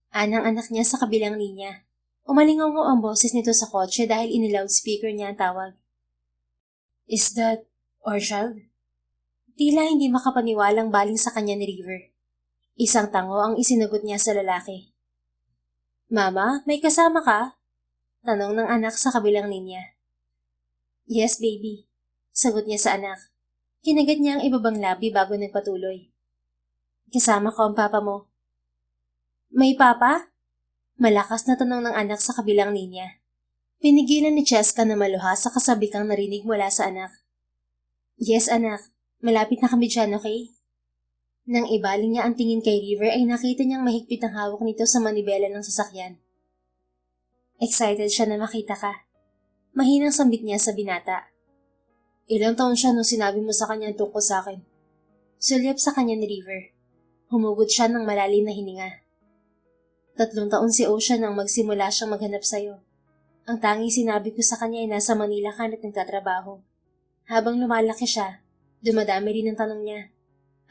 Anang anak niya sa kabilang linya. Umalingaw ang boses nito sa kotse dahil in-loudspeaker niya ang tawag. Is that our child? Tila hindi makapaniwalang baling sa kanya ni River. Isang tango ang isinagot niya sa lalaki. Mama, may kasama ka? Tanong ng anak sa kabilang linya. Yes, baby. Sagot niya sa anak. Kinagat niya ang ibabang labi bago nagpatuloy. Kasama ko ang papa mo. May papa? Malakas na tanong ng anak sa kabilang linya. Pinigilan ni Cheska na maluha sa kasabikang narinig mula sa anak. Yes, anak. Malapit na kami dyan, okay? Nang ibaling niya ang tingin kay River ay nakita niyang mahigpit ang hawak nito sa manibela ng sasakyan. Excited siya na makita ka. Mahinang sambit niya sa binata. Ilang taon siya nung sinabi mo sa kanya tungkol sa akin? Sulyap sa kanya ni River. Humugod siya ng malalim na hininga. 3 taon si Ocean nang magsimula siyang maghanap sa'yo. Ang tanging sinabi ko sa kanya ay nasa Manila ka at nagtatrabaho. Habang lumalaki siya, dumadami rin ang tanong niya.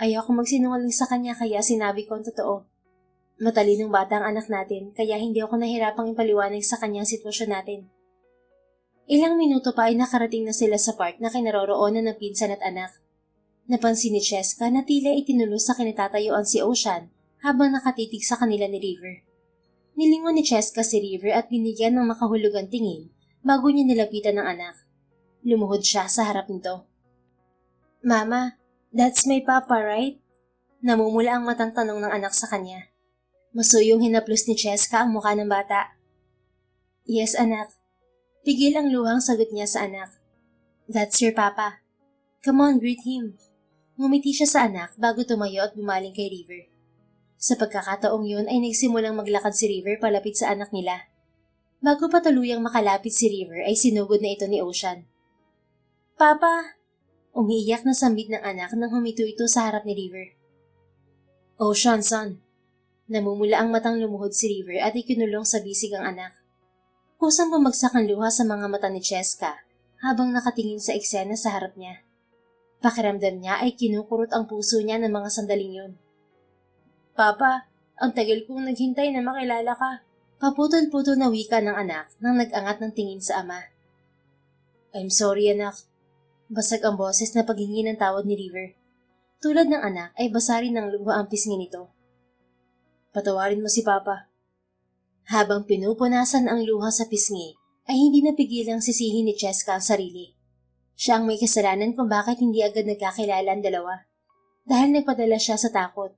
Ayaw ko magsinungaling sa kanya kaya sinabi ko ang totoo. Matalinong bata ang anak natin kaya hindi ako nahirapang ipaliwanag sa kanya ang sitwasyon natin. Ilang minuto pa ay nakarating na sila sa park na kinaroroonan ng pinsan at anak. Napansin ni Cheska na tila itinulos sa kinatatayuan si Ocean habang nakatitig sa kanila ni River. Nilingon ni Cheska si River at binigyan ng makahulugang tingin bago niya nilapitan ng anak. Lumuhod siya sa harap nito. Mama, that's my papa, right? Namumula ang matang tanong ng anak sa kanya. Masuyong hinaplos ni Cheska ang mukha ng bata. Yes, anak. Pigil ang luhang sagot niya sa anak. That's your papa. Come on, greet him. Ngumiti siya sa anak bago tumayo at bumaling kay River. Sa pagkakataong yun ay nagsimulang maglakad si River palapit sa anak nila. Bago pa tuluyang makalapit si River ay sinugod na ito ni Ocean. Papa! Umiiyak na sambit ng anak nang humito ito sa harap ni River. Ocean, son. Namumula ang matang lumuhod si River at ikinulong sa bisig ang anak. Kusang bumagsak ang luha sa mga mata ni Cheska habang nakatingin sa eksena sa harap niya. Pakiramdam niya ay kinukurot ang puso niya ng mga sandaling yun. Papa, ang tagal kong naghintay na makilala ka. Paputol-putol na wika ng anak nang nag-angat ng tingin sa ama. I'm sorry, anak. Basag ang boses na paghingi ng tawad ni River. Tulad ng anak ay basarin ng luha ang pisngi nito. Patawarin mo si Papa. Habang pinupunasan ang luha sa pisngi, ay hindi napigilang sisihin ni Cheska ang sarili. Siya ang may kasalanan kung bakit hindi agad nagkakilala ang dalawa. Dahil nagpadala siya sa takot.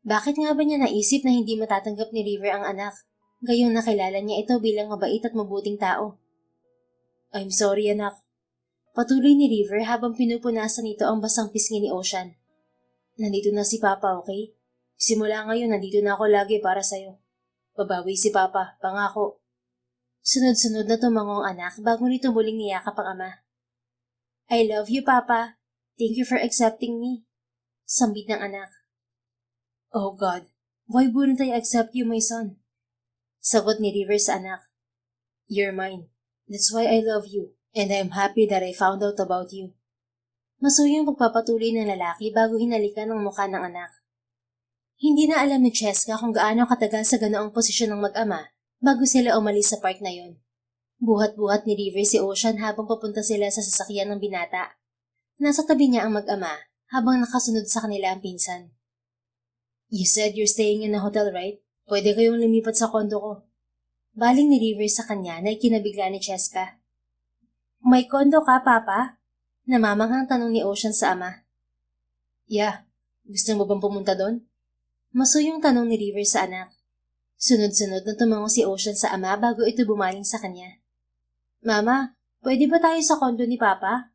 Bakit nga ba niya naisip na hindi matatanggap ni River ang anak? Gayong nakilala niya ito bilang mabait at mabuting tao. I'm sorry, anak. Patuloy ni River habang pinupunasan nito ang basang pisngi ni Ocean. Nandito na si Papa, okay? Simula ngayon, nandito na ako lagi para sa'yo. Babawi si Papa, pangako. Sunod-sunod na tumango ang anak bago nito muling niyakap ang ama. I love you, Papa. Thank you for accepting me. Sambit ng anak. Oh God, why wouldn't I accept you, my son? Sagot ni River sa anak. You're mine. That's why I love you, and I'm happy that I found out about you. Masuyang pagpapatuloy ng lalaki bago hinalikan ang mukha ng anak. Hindi na alam ni Cheska kung gaano katagal sa ganoong posisyon ng mag-ama bago sila umalis sa park na yon. Buhat-buhat ni River si Ocean habang papunta sila sa sasakyan ng binata. Nasa tabi niya ang mag-ama habang nakasunod sa kanila ang pinsan. You said you're staying in a hotel, right? Pwede kayong lumipat sa kondo ko. Baling ni River sa kanya na ikinabigla ni Cheska. May kondo ka, Papa? Namamanghang tanong ni Ocean sa ama. Yeah, gusto mo bang pumunta doon? Masuyong tanong ni River sa anak. Sunod-sunod na tumango si Ocean sa ama bago ito bumaling sa kanya. Mama, pwede ba tayo sa kondo ni Papa?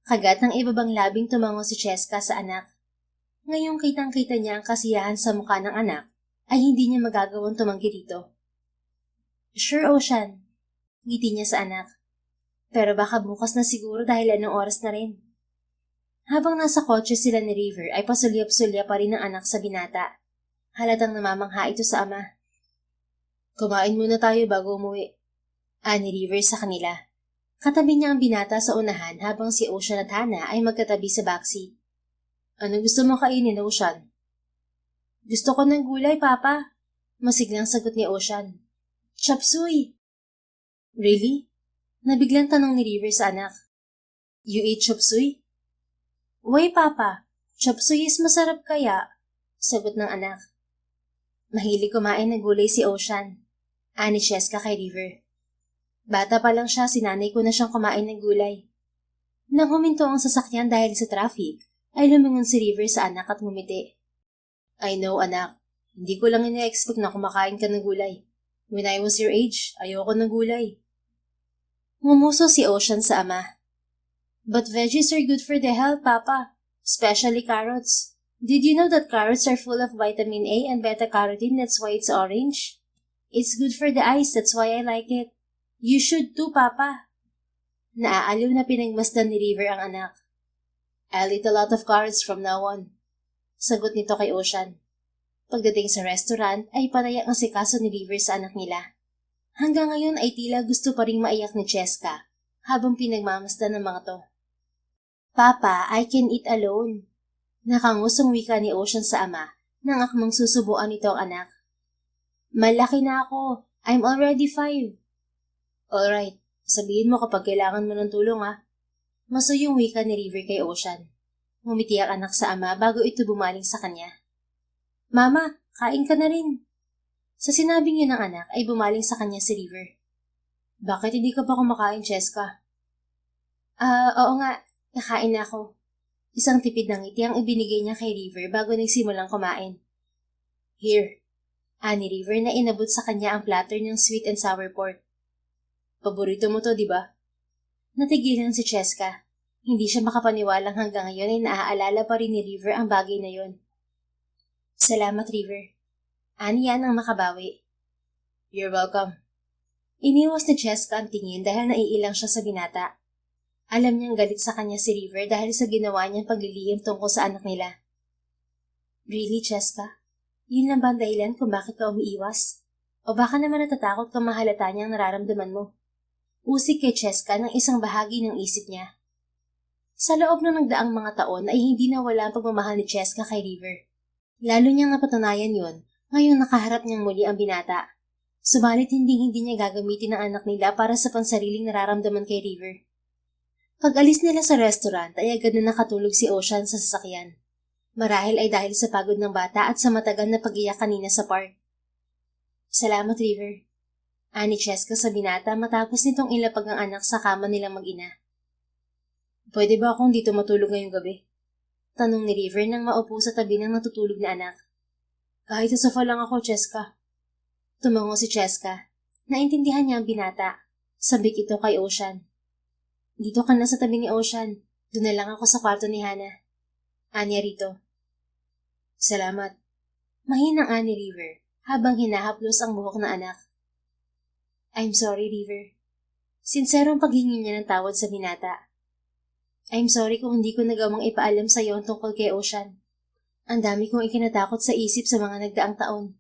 Kagat ng ibabang labing tumango si Cheska sa anak. Ngayong kitang-kita niya ang kasiyahan sa mukha ng anak, ay hindi niya magagawang tumanggi dito. Sure, Ocean. Ngiti niya sa anak. Pero baka bukas na siguro dahil anong oras na rin. Habang nasa kotse sila ni River ay pasulyap-sulya pa rin ang anak sa binata. Halatang namamangha ito sa ama. Kumain muna tayo bago umuwi. Ani River sa kanila. Katabi niya ang binata sa unahan habang si Ocean at Hana ay magkatabi sa backseat. Ano gusto mong kainin, Ocean? Gusto ko ng gulay, Papa. Masiglang sagot ni Ocean. Chop suey. Really? Nabiglang tanong ni River sa anak. You eat chop suey? Why, Papa? Chop suey is masarap kaya? Sagot ng anak. Mahilig kumain ng gulay si Ocean. Ani Cheska kay River. Bata pa lang siya, sinanay ko na siyang kumain ng gulay. Nang huminto ang sasakyan dahil sa traffic, ay lumingon si River sa anak at ngumiti. I know, anak. Hindi ko lang ina-expect na kumakain ka ng gulay. When I was your age, ayoko ng gulay. Ngumuso si Ocean sa ama. But veggies are good for the health, Papa. Especially carrots. Did you know that carrots are full of vitamin A and beta-carotene, that's why it's orange? It's good for the eyes, that's why I like it. You should too, Papa. Naaaliw na pinagmasdan ni River ang anak. I'll eat a lot of carrots from now on. Sagot nito kay Ocean. Pagdating sa restaurant ay panaya ang sikaso ni River sa anak nila. Hanggang ngayon ay tila gusto pa ring maiyak ni Cheska habang pinagmamasdan ng mga to. Papa, I can eat alone. Nakangusong wika ni Ocean sa ama nang akmang susubuan nito ang anak. Malaki na ako. I'm already 5. Alright, sabihin mo kapag kailangan mo ng tulong Masuyong wika ni River kay Ocean. Ngumiti ang anak sa ama bago ito bumaling sa kanya. Mama, kain ka na rin. Sa sinabing yun ng anak ay bumaling sa kanya si River. Bakit hindi ka pa kumakain, Cheska? Oo nga, nakain na ako. Isang tipid ng ngiti ang ibinigay niya kay River bago nagsimulang kumain. Here, ani River na inabot sa kanya ang platter ng sweet and sour pork. Paborito mo to, di ba? Natigilan si Cheska. Hindi siya makapaniwalang hanggang ngayon ay naaalala pa rin ni River ang bagay na yon. Salamat, River. Ani yan ang makabawi. You're welcome. Iniwas ni Cheska ang tingin dahil naiilang siya sa binata. Alam niyang galit sa kanya si River dahil sa ginawa niyang paglilihim tungkol sa anak nila. Really, Cheska? Yun lang ba ang dahilan kung bakit ka umiiwas? O baka naman natatakot kang mahalata niyang nararamdaman mo? Usig kay Cheska ng isang bahagi ng isip niya. Sa loob ng nagdaang mga taon ay hindi nawala ang pagmamahal ni Cheska kay River. Lalo niyang napatunayan yon ngayong nakaharap niyang muli ang binata. Subalit hindi niya gagamitin ang anak nila para sa pansariling nararamdaman kay River. Pag-alis nila sa restaurant ay agad na nakatulog si Ocean sa sasakyan. Marahil ay dahil sa pagod ng bata at sa matagal na pag-iyak kanina sa park. Salamat, River. Ani Cheska sa binata matapos nitong ilapag ang anak sa kama nilang mag-ina. Pwede ba akong dito matulog ngayong gabi? Tanong ni River nang maupo sa tabi ng natutulog na anak. Kahit sa sofa lang ako, Cheska. Tumango si Cheska. Naintindihan niya ang binata. Sabik ito kay Ocean. Dito ka na sa tabi ni Ocean. Doon na lang ako sa kwarto ni Hana. Anya rito. Salamat. Mahinang ani River habang hinahaplos ang buhok na anak. I'm sorry, River. Sinserong paghingi niya ng tawad sa binata. I'm sorry kung hindi ko nagawang ipaalam sa iyo ang tungkol kay Ocean. Ang dami kong ikinatakot sa isip sa mga nagdaang taon.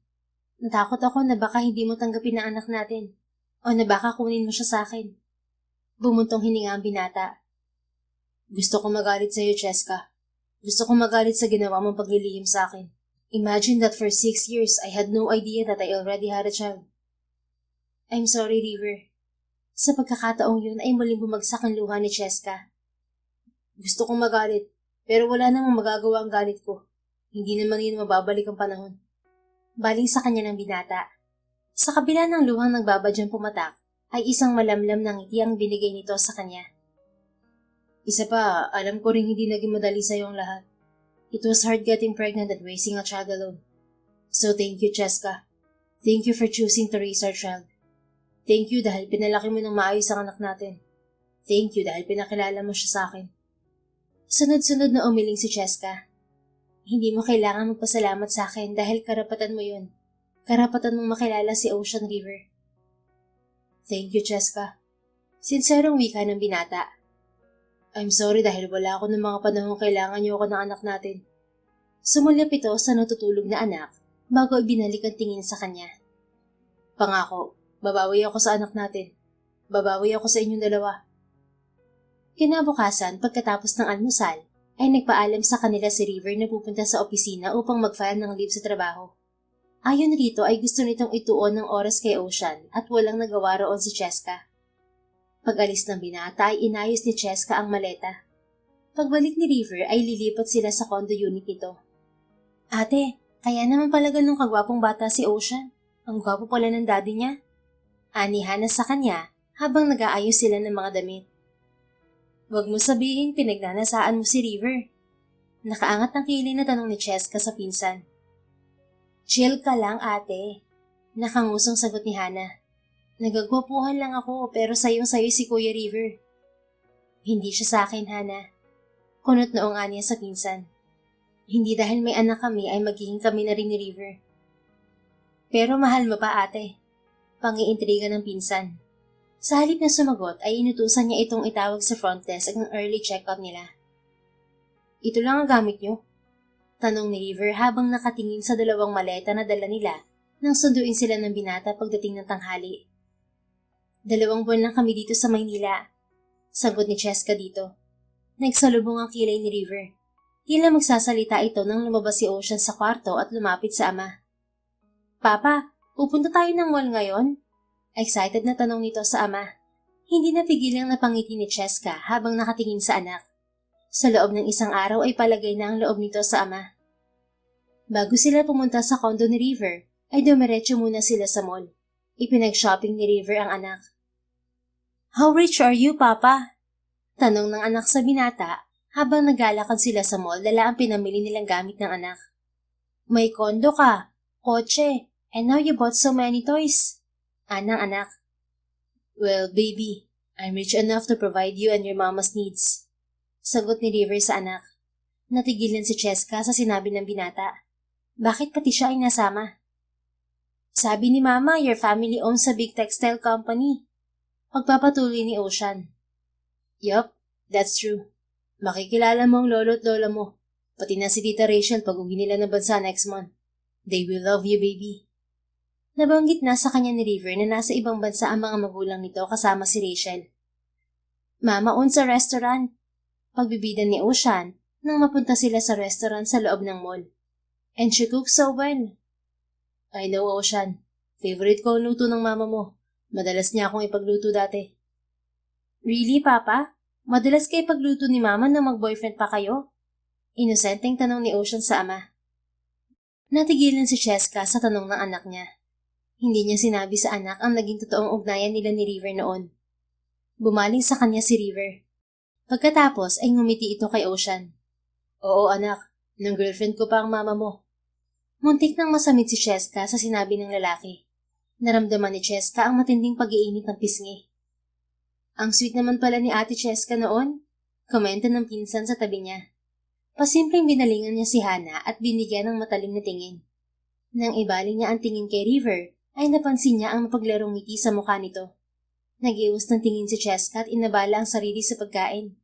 Natakot ako na baka hindi mo tanggapin ang anak natin o na baka kunin mo siya sa akin. Bumuntong hininga ang binata. Gusto ko magalit sa iyo, Cheska. Gusto ko magalit sa ginawa mong paglilihim sa akin. Imagine that for 6 years I had no idea that I already had a child. I'm sorry, River. Sa pagkakataong yun ay muling bumagsak ang luha ni Cheska. Gusto kong magalit, pero wala namang magagawa ang galit ko. Hindi naman yun mababalik ang panahon. Baling sa kanya ng binata. Sa kabila ng luhang nagbabadyang pumatak, ay isang malamlam na ngiti ang binigay nito sa kanya. Isa pa, alam ko rin hindi naging madali sa iyo ang lahat. It was hard getting pregnant and raising a child alone. So thank you, Cheska. Thank you for choosing to raise our child. Thank you dahil pinalaki mo ng maayos ang anak natin. Thank you dahil pinakilala mo siya sa akin. Sunod-sunod na umiling si Cheska. Hindi mo kailangan magpasalamat sa akin dahil karapatan mo yun. Karapatan mong makilala si Ocean River. Thank you, Cheska. Sinserong wika ng binata. I'm sorry dahil wala ako ng mga panahong kailangan niyo ako ng anak natin. Sumulyap ito sa natutulog na anak bago ibinalik ang tingin sa kanya. Pangako, babawi ako sa anak natin. Babawi ako sa inyong dalawa. Kinabukasan, pagkatapos ng almusal, ay nagpaalam sa kanila si River na pupunta sa opisina upang mag-file ng leave sa trabaho. Ayon rito ay gusto nitong ituon ng oras kay Ocean at walang nagawa roon si Cheska. Pag-alis ng binata ay inayos ni Cheska ang maleta. Pagbalik ni River ay lilipat sila sa condo unit nito. Ate, kaya naman pala ganun kagwapong bata si Ocean. Ang gwapo pala ng daddy niya. Anihan na sa kanya habang nag-aayos sila ng mga damit. Huwag mo sabihin pinagnanasaan mo si River. Nakaangat ng kiling na tanong ni Cheska sa pinsan. Chill ka lang, ate. Nakangusong sagot ni Hana. Nagagwapuhan lang ako pero sayong-sayo si Kuya River. Hindi siya sa akin, Hana. Kunot noong aniya sa pinsan. Hindi dahil may anak kami ay magiging kami na rin ni River. Pero mahal mo pa, ate. Pangiintriga ng pinsan. Sa halip na sumagot ay inutusan niya itong itawag sa front desk ang early check-up nila. Ito lang ang gamit niyo? Tanong ni River habang nakatingin sa dalawang maleta na dala nila nang sunduin sila ng binata pagdating ng tanghali. 2 buwan lang kami dito sa Maynila. Sagot ni Cheska dito. Nagsalubong ang kilay ni River. Tila magsasalita ito nang lumabas si Ocean sa kwarto at lumapit sa ama. Papa, pupunta tayo ng mall ngayon? Excited na tanong nito sa ama. Hindi napigilang napangiti ni Cheska habang nakatingin sa anak. Sa loob ng isang araw ay palagay na ang loob nito sa ama. Bago sila pumunta sa condo ni River, ay dumiretso muna sila sa mall. Ipinag-shopping ni River ang anak. How rich are you, Papa? Tanong ng anak sa binata habang naglalakad sila sa mall dala ang pinamili nilang gamit ng anak. May kondo ka, kotse, and now you bought so many toys. Anang anak. Well, baby, I'm rich enough to provide you and your mama's needs. Sagot ni River sa anak. Natigilan si Cheska sa sinabi ng binata. Bakit pati siya ay nasama? Sabi ni Mama, your family owns a big textile company. Pagpapatuloy ni Ocean. Yup, That's true. Makikilala mo ang lolo at lola mo. Pati na si Tita Rachel pag uwi nila ng bansa next month. They will love you, baby. Nabanggit na sa kanya ni River na nasa ibang bansa ang mga magulang nito kasama si Rachel. Mamaon sa restaurant. Pagbibidan ni Ocean nang mapunta sila sa restaurant sa loob ng mall. And she cooks so well. I know, Ocean. Favorite ko ang luto ng mama mo. Madalas niya akong ipagluto dati. Really, Papa? Madalas kayo pagluto ni Mama nang mag-boyfriend pa kayo? Inosenteng tanong ni Ocean sa ama. Natigilan si Cheska sa tanong ng anak niya. Hindi niya sinabi sa anak ang naging totoong ugnayan nila ni River noon. Bumaling sa kanya si River. Pagkatapos ay ngumiti ito kay Ocean. Oo anak, nang girlfriend ko pa ang mama mo. Muntik nang masamid si Cheska sa sinabi ng lalaki. Naramdaman ni Cheska ang matinding pag-iinit ng pisngi. Ang sweet naman pala ni Ate Cheska noon, komento ng pinsan sa tabi niya. Pasimpleng binalingan niya si Hana at binigyan ng matalim na tingin. Nang ibaling niya ang tingin kay River, ay napansin niya ang mapaglarong ngiti sa mukha nito. Nag-iwas ng tingin si Cheska at inabala ang sarili sa pagkain.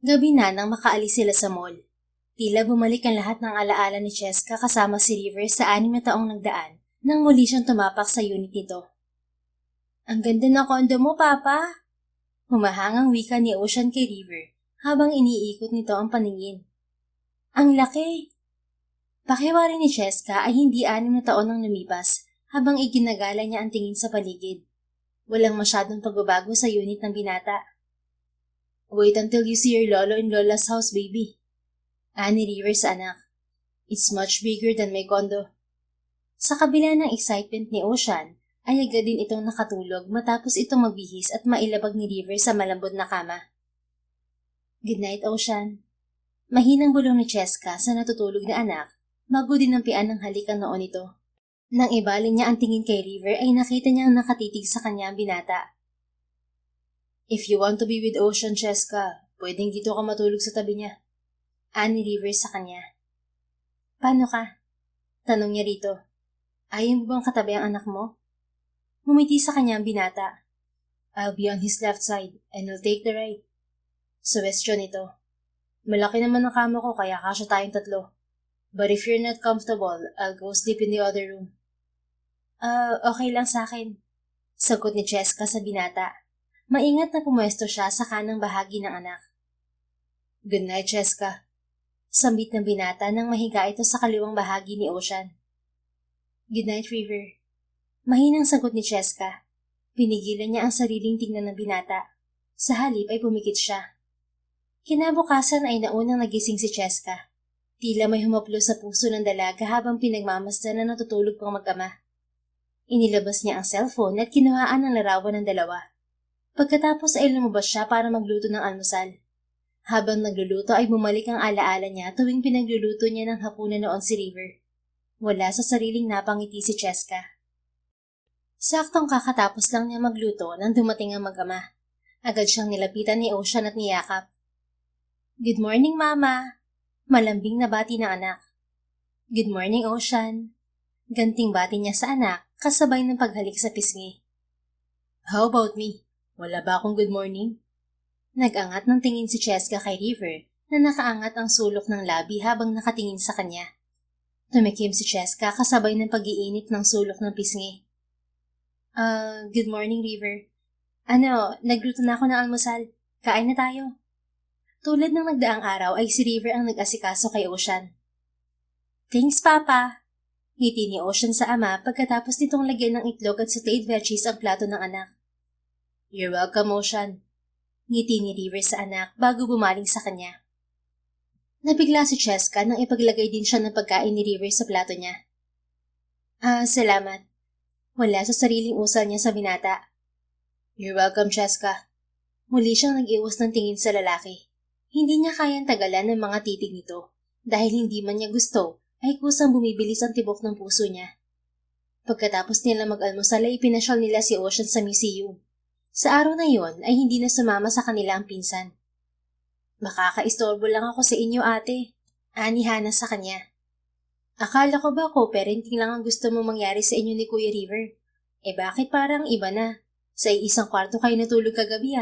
Gabi na nang makaalis sila sa mall. Tila bumalik ang lahat ng alaala ni Cheska kasama si River sa 6 na taong nagdaan nang muli siyang tumapak sa unit nito. Ang ganda ng kondo mo, Papa! Humahangang wika ni Ocean kay River habang iniikot nito ang paningin. Ang laki! Pakiwari ni Cheska ay hindi 6 na taon nang lumipas habang iginagala niya ang tingin sa paligid. Walang masyadong pagbabago sa unit ng binata. Wait until you see your lolo in Lola's house, baby. Ani River sa anak. It's much bigger than my condo. Sa kabila ng excitement ni Ocean, ay agad din itong nakatulog matapos itong magbihis at mailabag ni River sa malambot na kama. Good night, Ocean. Mahinang bulong ni Cheska sa natutulog na anak bago dinampian ng halik ang noon nito. Nang ibaling niya ang tingin kay River ay nakita niyang nakatitig sa kanya ang binata. If you want to be with Ocean, Cheska, pwedeng dito ka matulog sa tabi niya. Ani River sa kanya. Paano ka? Tanong niya rito. Ayaw mo bang katabi ang anak mo? Ngumiti sa kanya ang binata. I'll be on his left side and he'll take the right. Suwestyon ito. Malaki naman ang kama ko kaya kasya tayong 3. But if you're not comfortable, I'll go sleep in the other room. Okay lang sa akin. Sagot ni Cheska sa binata. Maingat na pumwesto siya sa kanang bahagi ng anak. Good night, Cheska. Sambit ng binata nang mahiga ito sa kaliwang bahagi ni Ocean. Good night, River. Mahinang sagot ni Cheska. Pinigilan niya ang sariling tingnan ng binata. Sa halip ay pumikit siya. Kinabukasan ay naunang nagising si Cheska. Tila may humaplo sa puso ng dalaga habang pinagmamasdan na natutulog pang mag-ama. Inilabas niya ang cellphone at kinuhaan ang larawan ng dalawa. Pagkatapos ay lumabas siya para magluto ng almusal. Habang nagluluto ay bumalik ang alaala niya tuwing pinagluluto niya ng hapunan noon si River. Wala sa sariling napangiti si Cheska. Saktong kakatapos lang niya magluto nang dumating ang mag-ama. Agad siyang nilapitan ni Ocean at niyakap. Good morning, Mama! Malambing na bati ng anak. Good morning, Ocean! Ganting bati niya sa anak kasabay ng paghalik sa pisngi. How about me? Wala ba akong good morning? Nag-angat ng tingin si Cheska kay River na nakaangat ang sulok ng labi habang nakatingin sa kanya. Tumikim si Cheska kasabay ng pag-iinit ng sulok ng pisngi. Good morning, River. Nagluto na ako ng almusal. Kain na tayo. Tulad ng nagdaang araw ay si River ang nag-asikaso kay Ocean. Thanks, Papa. Ngiti ni Ocean sa ama pagkatapos nitong lagyan ng itlog at sauteed veggies ang plato ng anak. You're welcome, Ocean. Ngiti ni River sa anak bago bumaling sa kanya. Nabigla si Cheska nang ipaglagay din siya ng pagkain ni River sa plato niya. Salamat. Wala sa sariling usal niya sa binata. You're welcome, Cheska. Muli siyang nag-iwas ng tingin sa lalaki. Hindi niya kayang tagalan ng mga titig nito. Dahil hindi man niya gusto, ay kusang bumibilis ang tibok ng puso niya. Pagkatapos nila mag-almusal ay ipinasyal nila si Ocean sa museum. Sa araw na yon ay hindi na sumama sa kanila ang pinsan. Makakaistorbo lang ako sa inyo, ate. Ani Hana sa kanya. Akala ko ba co-parenting lang ang gusto mong mangyari sa inyo ni Kuya River? Bakit parang iba na? Sa isang kwarto kayo natulog kagabi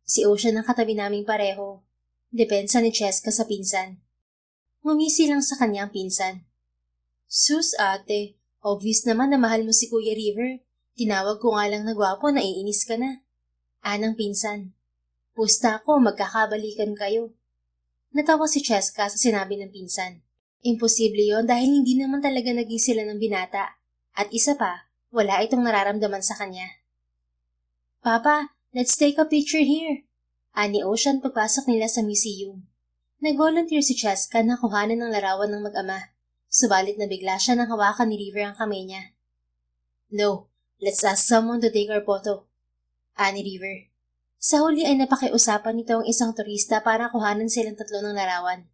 Si Ocean ang katabi naming pareho. Depensa ni Cheska sa pinsan. Ngumisi lang sa kanya ang pinsan. Sus ate, obvious naman na mahal mo si Kuya River. Tinawag ko nga lang na gwapo, naiinis ka na. Anang pinsan. Pusta ako, magkakabalikan kayo. Natawa si Cheska sa sinabi ng pinsan. Imposible yon dahil hindi naman talaga naging sila ng binata. At isa pa, wala itong nararamdaman sa kanya. Papa, let's take a picture here. Ani Ocean pagpasok nila sa museum. Nag-volunteer si Cheska na kuhanan ng larawan ng mag-ama. Subalit na bigla siya nang hawakan ni River ang kamay niya. No, let's ask someone to take our photo. Ani River. Sa huli ay napakiusapan nito ang isang turista para kuhanan silang tatlo ng larawan.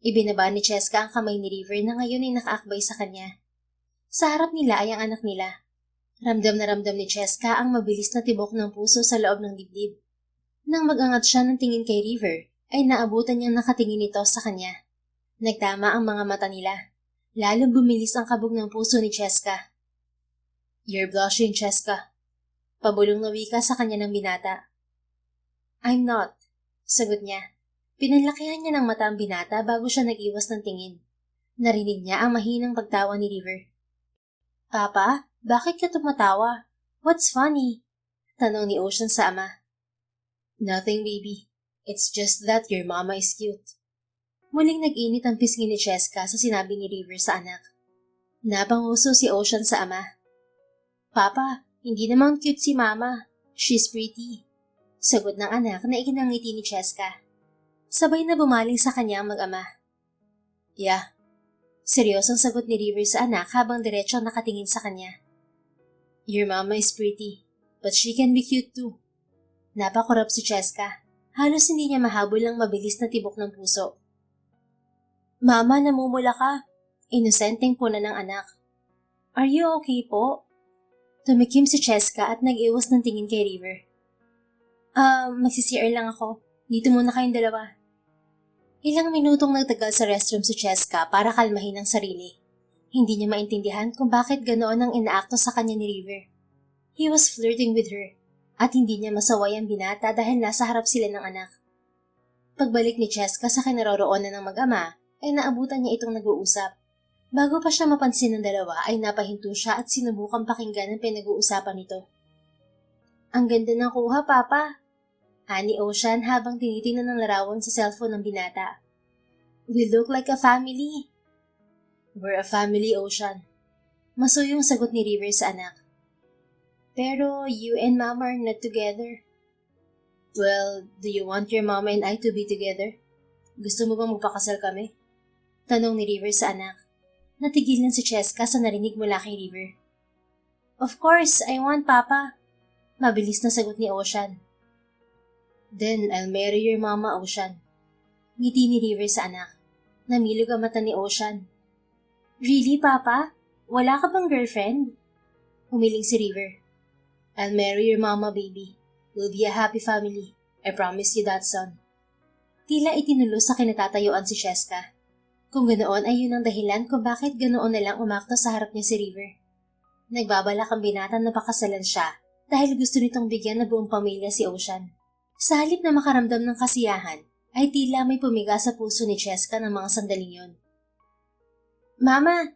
Ibinaba ni Cheska ang kamay ni River na ngayon ay nakaakbay sa kanya. Sa harap nila ay ang anak nila. Ramdam na ramdam ni Cheska ang mabilis na tibok ng puso sa loob ng dibdib. Nang mag-angat siya ng tingin kay River, ay naabutan niyang nakatingin ito sa kanya. Nagtama ang mga mata nila. Lalong bumilis ang kabog ng puso ni Cheska. You're blushing, Cheska. Pabulong na wika sa kanya ng binata. I'm not, sagot niya. Pinanlakihan niya ng mata ang binata bago siya nag-iwas ng tingin. Narinig niya ang mahinang pagtawa ni River. Papa, bakit ka tumatawa? What's funny? Tanong ni Ocean sa ama. Nothing, baby. It's just that your mama is cute. Muling nag-init ang pisngi ni Cheska sa sinabi ni River sa anak. Napanguso si Ocean sa ama. Papa, hindi namang cute si mama. She's pretty. Sagot ng anak na ikinangiti ni Cheska. Sabay na bumaling sa kanya ang mag-ama. Yeah. Seryosong sagot ni River sa anak habang diretsong nakatingin sa kanya. Your mama is pretty, but she can be cute too. Napakurap si Cheska. Halos hindi niya mahabol ang mabilis na tibok ng puso. Mama, namumula ka. Inosenteng puna ng anak. Are you okay po? Tumikim si Cheska at nag-iwas ng tingin kay River. Magsi-CR lang ako. Dito muna kayong dalawa. Ilang minutong nagtagal sa restroom si Cheska para kalmahin ang sarili. Hindi niya maintindihan kung bakit ganoon ang inaakto sa kanya ni River. He was flirting with her, at hindi niya masaway ang binata dahil nasa harap sila ng anak. Pagbalik ni Cheska sa kinaroroonan ng mag-ama, ay naabutan niya itong nag-uusap. Bago pa siya mapansin ng dalawa ay napahinto siya at sinubukang pakinggan ang pinag-uusapan nito. Ang ganda ng kuha, Papa. Ani Ocean habang tinitingnan ng larawan sa cellphone ng binata. We look like a family. We're a family, Ocean. Masuyong sagot ni River sa anak. Pero you and Mama are not together. Well, do you want your Mama and I to be together? Gusto mo bang magpakasal kami? Tanong ni River sa anak. Natigilan si Cheska sa narinig mula kay River. Of course, I want Papa. Mabilis na sagot ni Ocean. Then I'll marry your Mama, Ocean. Ngiti ni River sa anak. Namilog ang mata ni Ocean. Really, Papa? Wala ka bang girlfriend? Humiling si River. I'll marry your Mama, baby. We'll be a happy family. I promise you that, son. Tila itinulo sa kinatatayuan si Cheska. Kung ganoon ay yun ang dahilan kung bakit ganoon na lang umakto sa harap niya si River. Nagbabalak ang binata na pakasalan siya dahil gusto nitong bigyan na buong pamilya si Ocean. Sa halip na makaramdam ng kasiyahan, ay tila may pumiga sa puso ni Cheska ng mga sandaling yon. Mama!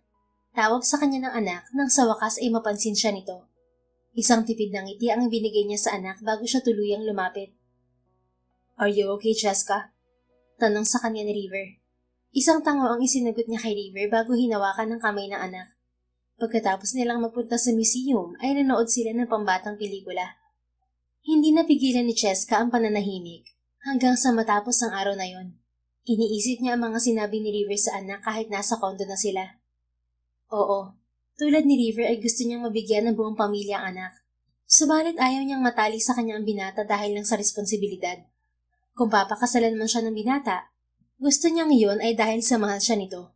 Tawag sa kanya ng anak nang sa wakas ay mapansin siya nito. Isang tipid ng ngiti ang binigay niya sa anak bago siya tuluyang lumapit. Are you okay, Cheska? Tanong sa kanya ni River. Isang tango ang isinagot niya kay River bago hinawakan ng kamay ng anak. Pagkatapos nilang magpunta sa museum ay nanood sila ng pambatang pelikula. Hindi napigilan ni Cheska ang pananahimik hanggang sa matapos ang araw na yon. Iniisip niya ang mga sinabi ni River sa anak kahit nasa kondo na sila. Oo, tulad ni River ay gusto niyang mabigyan ng buong pamilya ang anak. Subalit ayaw niyang matali sa kanyang binata dahil lang sa responsibilidad. Kung papakasalan man siya ng binata, gusto niyang iyon ay dahil sa mahal siya nito.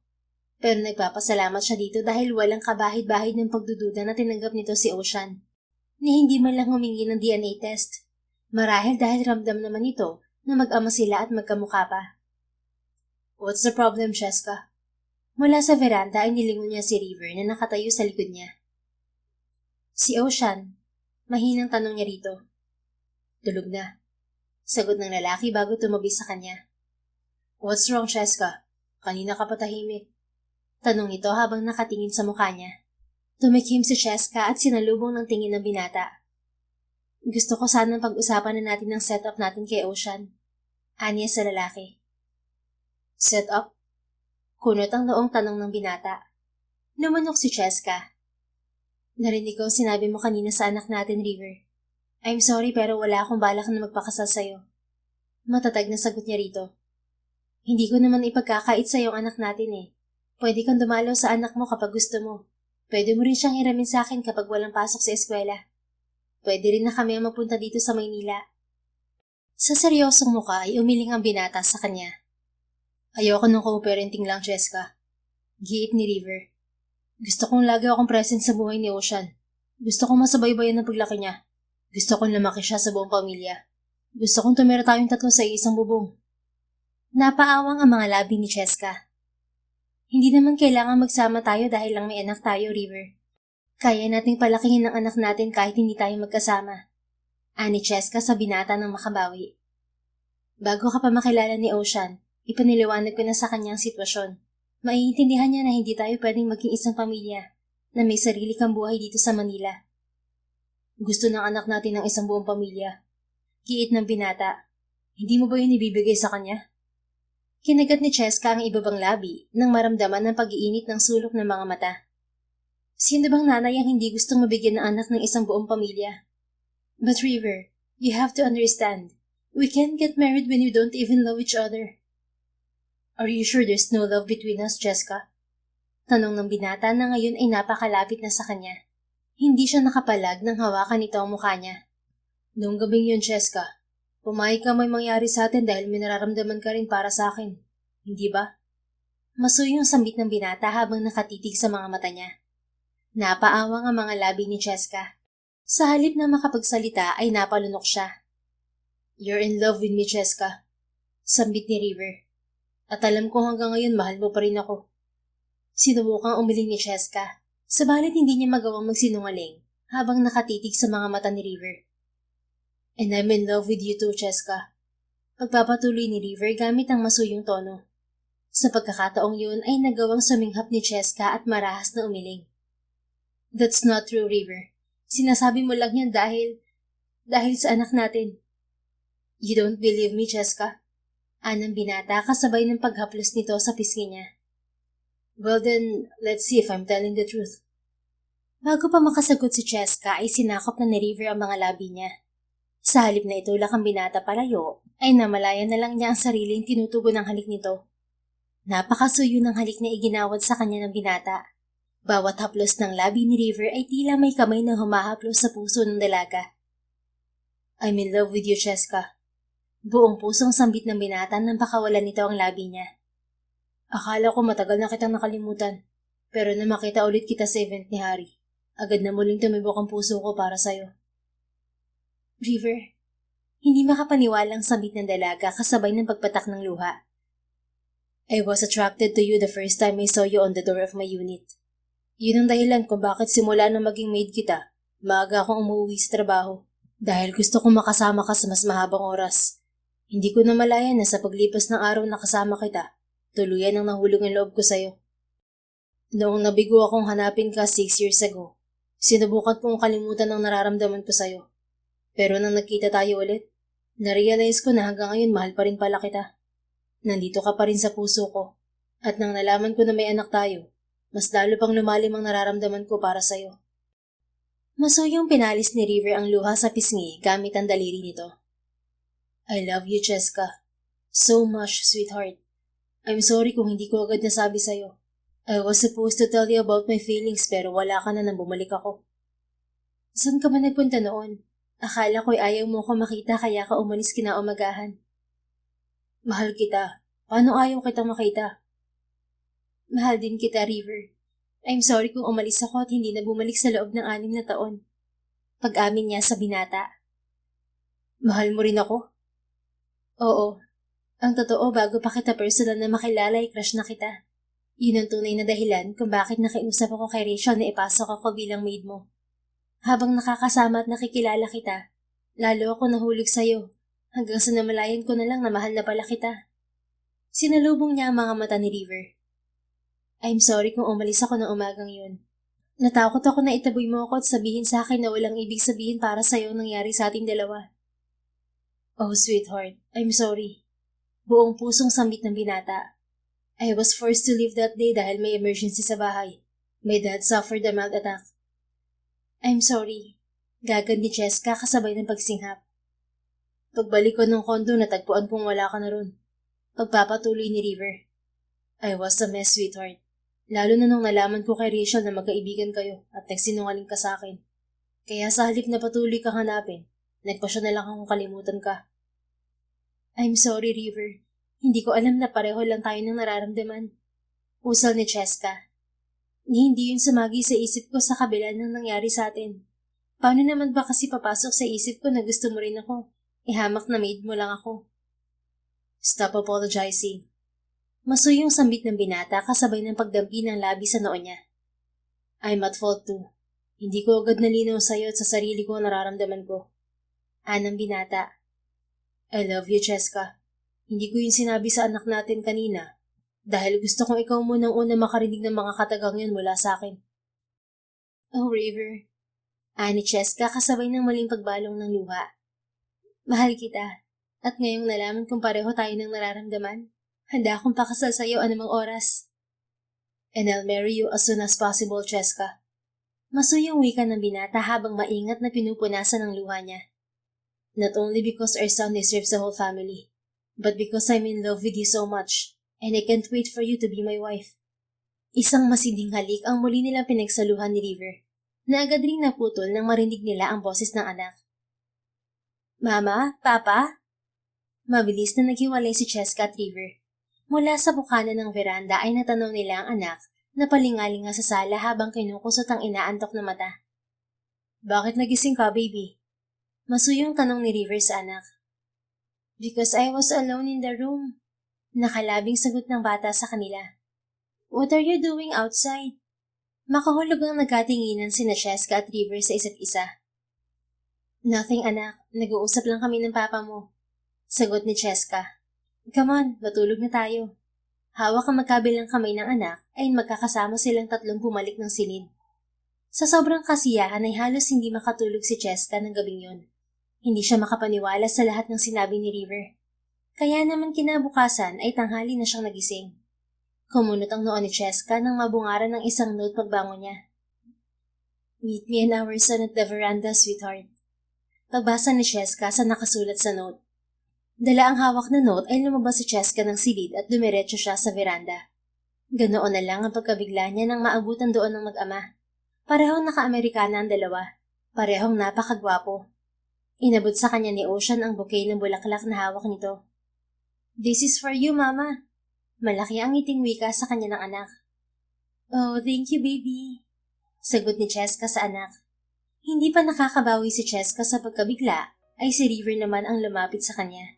Pero nagpapasalamat siya dito dahil walang kabahid-bahid ng pagdududa na tinanggap nito si Ocean. Ni hindi man lang humingi ng DNA test. Marahil dahil ramdam naman ito na mag-ama sila at magkamukha pa. What's the problem, Cheska? Mula sa veranda ay nilingon niya si River na nakatayo sa likod niya. Si Ocean, mahinang tanong niya rito. Tulog na. Sagot ng lalaki bago tumabi sa kanya. What's wrong, Cheska? Kanina ka patahimik. Tanong nito habang nakatingin sa mukha niya. Tumikim si Cheska at sinalubong ng tingin ng binata. Gusto ko sanang pag-usapan na natin ang setup natin kay Ocean. Anya sa lalaki. Setup? Kunot ang noong tanong ng binata. Lumunok si Cheska. Narinig ko ang sinabi mo kanina sa anak natin, River. I'm sorry pero wala akong balak na magpakasal sa'yo. Matatag na sagot niya rito. Hindi ko naman ipagkakait sa yung anak natin eh. Pwede kang dumalaw sa anak mo kapag gusto mo. Pwede mo rin siyang hiramin sa akin kapag walang pasok sa eskwela. Pwede rin na kami ang mapunta dito sa Maynila. Sa seryosong mukha ay umiling ang binata sa kanya. Ayoko ng co-parenting lang, Cheska. Giit ni River. Gusto kong lagi akong present sa buhay ni Ocean. Gusto kong masabaybayan ng paglaki niya. Gusto kong lumaki siya sa buong pamilya. Gusto kong tumira tayong tatlo sa isang bubong. Napaawang ang mga labi ni Cheska. Hindi naman kailangan magsama tayo dahil lang may anak tayo, River. Kaya nating palakihin ang anak natin kahit hindi tayo magkasama. Ani Cheska sa binata ng makabawi. Bago ka pa makilala ni Ocean, ipaniliwanag ko na sa kanyang sitwasyon. Maiintindihan niya na hindi tayo pwedeng maging isang pamilya na may sarili kang buhay dito sa Manila. Gusto ng anak natin ng isang buong pamilya. Giit ng binata. Hindi mo ba yun ibibigay sa kanya? Kinagat ni Cheska ang ibabang labi nang maramdaman ng pag-iinit ng sulok ng mga mata. Sino bang nanay ang hindi gustong mabigyan ng anak ng isang buong pamilya? But River, you have to understand. We can't get married when you don't even love each other. Are you sure there's no love between us, Cheska? Tanong ng binata na ngayon ay napakalapit na sa kanya. Hindi siya nakapalag nang hawakan nito ang mukha niya. Noong gabing yun, Cheska, pumayag ka may mangyari sa atin dahil may nararamdaman ka rin para sa akin. Hindi ba? Masuyong sambit ng binata habang nakatitig sa mga mata niya. Napaawang ang mga labi ni Cheska. Sa halip na makapagsalita ay napalunok siya. You're in love with me, Cheska. Sambit ni River. At alam ko hanggang ngayon mahal mo pa rin ako. Sinubukang umiling ni Cheska, sabalit hindi niya magawang magsinungaling habang nakatitig sa mga mata ni River. And I'm in love with you too, Cheska. Pagpapatuloy ni River gamit ang masuyong tono. Sa pagkakataong yun ay nagawang suminghap ni Cheska at marahas na umiling. That's not true, River. Sinasabi mo lang yan dahil sa anak natin. You don't believe me, Cheska? Anang binata kasabay ng paghaplos nito sa pisngi niya. Well then, let's see if I'm telling the truth. Bago pa makasagot si Cheska ay sinakop na ni River ang mga labi niya. Sa halip na itulak ang binata palayo, ay namalayan na lang niya ang sariling tinutugon ng halik nito. Napakasuyo ng halik na iginawad sa kanya ng binata. Bawat haplos ng labi ni River ay tila may kamay na humahaplos sa puso ng dalaga. I'm in love with you, Cheska. Buong pusong sambit ng binata nang pakawalan nito ang labi niya. Akala ko matagal na kitang nakalimutan, pero na makita ulit kita sa event ni Harry, agad na muling tumibok ang puso ko para sa'yo. River, hindi makapaniwalang sambit ng dalaga kasabay ng pagpatak ng luha. I was attracted to you the first time I saw you on the door of my unit. Yun ang dahilan kung bakit simula nang maging maid kita, maaga akong umuwi sa trabaho. Dahil gusto kong makasama ka sa mas mahabang oras. Hindi ko na malaya na sa paglipas ng araw na kasama kita, tuluyan ang nahulog ang loob ko sa'yo. Noong nabigo akong hanapin ka 6 years ago, sinubukan kong kalimutan ang nararamdaman ko sa'yo. Pero nang nagkita tayo ulit, narealize ko na hanggang ngayon mahal pa rin pala kita. Nandito ka pa rin sa puso ko, at nang nalaman ko na may anak tayo, mas lalo pang lumalim ang nararamdaman ko para sa'yo. Masuyong pinalis ni River ang luha sa pisngi gamit ang daliri nito. I love you, Cheska. So much, sweetheart. I'm sorry kung hindi ko agad nasabi sa'yo. I was supposed to tell you about my feelings pero wala ka na nang bumalik ako. Saan ka ba nagpunta noon? Akala ko'y ayaw mo ko makita kaya ka umalis kinaumagahan. Mahal kita. Paano ayaw kitang makita? Mahal din kita, River. I'm sorry kung umalis ako at hindi na bumalik sa loob ng 6 na taon. Pag-amin niya sa binata. Mahal mo rin ako? Oo. Ang totoo, bago pa kita personal na makilala ay crush na kita. Yun ang tunay na dahilan kung bakit nakiusap ako kay Rachel na ipasok ako bilang maid mo. Habang nakakasama at nakikilala kita, lalo ako nahulog sa'yo hanggang sa namalayan ko na lang na mahal na pala kita. Sinalubong niya ang mga mata ni River. I'm sorry kung umalis ako ng umagang yun. Natakot ako na itaboy mo ako at sabihin sa akin na walang ibig sabihin para sa'yo ang nangyari sa ating dalawa. Oh, sweetheart, I'm sorry. Buong pusong sambit ng binata. I was forced to leave that day dahil may emergency sa bahay. My dad suffered a mild attack. I'm sorry. Gagad ni Cheska kasabay ng pagsinghap. Pagbalik ko ng kondo, natagpuan kong wala ka na ron. Pagpapatuloy ni River. I was a mess, sweetheart. Lalo na nung nalaman ko kay Rachel na magkaibigan kayo at nagsinungaling ka sa akin. Kaya sa halip na patuloy kang hanapin, nagpasya na lang akong kalimutan ka. I'm sorry, River. Hindi ko alam na pareho lang tayo ng nararamdaman. Usal ni Cheska. Hindi yun sumagi sa isip ko sa kabila ng nangyari sa atin. Paano naman ba kasi papasok sa isip ko na gusto mo rin ako? Ihamak na maid mo lang ako. Stop apologizing. Masuyong sambit ng binata kasabay ng pagdampi ng labi sa noo niya. I'm at fault too. Hindi ko agad nalinaw sa'yo at sa sarili ko ang nararamdaman ko. Anang binata. I love you, Cheska. Hindi ko yun sinabi sa anak natin kanina dahil gusto kong ikaw muna ang una makarinig ng mga katagang yun mula sa akin. Oh, River. Ani Cheska kasabay ng maling pagbalong ng luha. Mahal kita. At ngayong nalaman kong pareho tayo ng nararamdaman, handa akong pakasal sa'yo anumang oras. And I'll marry you as soon as possible, Cheska. Masuyong wika ng binata habang maingat na pinupunasan ang luha niya. Not only because our son deserves the whole family, but because I'm in love with you so much, and I can't wait for you to be my wife. Isang masinding halik ang muli nilang pinagsaluhan ni River, na agad ring naputol nang marinig nila ang boses ng anak. Mama? Papa? Mabilis na naghiwalay si Cheska at River. Mula sa bukana ng veranda ay natanaw nila ang anak na palingalinga sa sala habang kinukusot ang inaantok na mata. Bakit nagising ka, baby? Masuyong tanong ni River sa anak. Because I was alone in the room. Nakalabing sagot ng bata sa kanila. What are you doing outside? Makahulog ang nagkatinginan sina Cheska at River sa isa't isa. Nothing, anak. Nag-uusap lang kami ng papa mo. Sagot ni Cheska. Come on, matulog na tayo. Hawak ang magkabilang kamay ng anak ay magkakasama silang tatlong bumalik ng silid. Sa sobrang kasiyahan ay halos hindi makatulog si Cheska ng gabing yon. Hindi siya makapaniwala sa lahat ng sinabi ni River. Kaya naman kinabukasan ay tanghali na siyang nagising. Kumunot ang noo ni Cheska nang mabungaran ng isang note pagbangon niya. Meet me and our son at the veranda, sweetheart. Pagbasa ni Cheska sa nakasulat sa note. Dala ang hawak na note ay lumabas si Cheska ng silid at dumiretso siya sa veranda. Ganoon na lang ang pagkabigla niya nang maabutan doon ng mag-ama. Parehong naka-Amerikana ang dalawa. Parehong napakagwapo. Inabot sa kanya ni Ocean ang bouquet ng bulaklak na hawak nito. This is for you, Mama. Malaki ang ngiting wika sa kanya ng anak. Oh, thank you, baby. Sagot ni Cheska sa anak. Hindi pa nakakabawi si Cheska sa pagkabigla, ay si River naman ang lumapit sa kanya.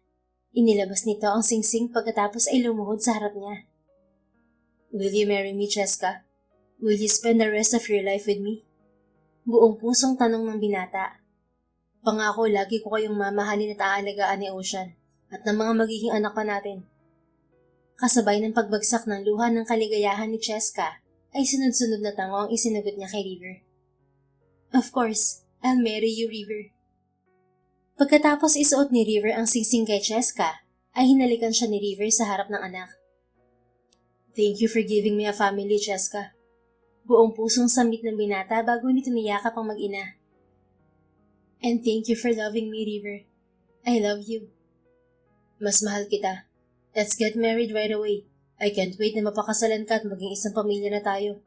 Inilabas nito ang singsing pagkatapos ay lumuhod sa harap niya. Will you marry me, Cheska? Will you spend the rest of your life with me? Buong pusong tanong ng binata. Pangako, lagi ko kayong mamahalin at aalagaan ni Ocean at ng mga magiging anak pa natin. Kasabay ng pagbagsak ng luha ng kaligayahan ni Cheska, ay sunod-sunod na tango ang isinagot niya kay River. Of course, I'll marry you, River. Pagkatapos isuot ni River ang singsing kay Cheska, ay hinalikan siya ni River sa harap ng anak. Thank you for giving me a family, Cheska. Buong pusong sambit ng binata bago nito niyakap ang mag-ina. And thank you for loving me, River. I love you. Mas mahal kita. Let's get married right away. I can't wait na mapakasalan ka at maging isang pamilya na tayo.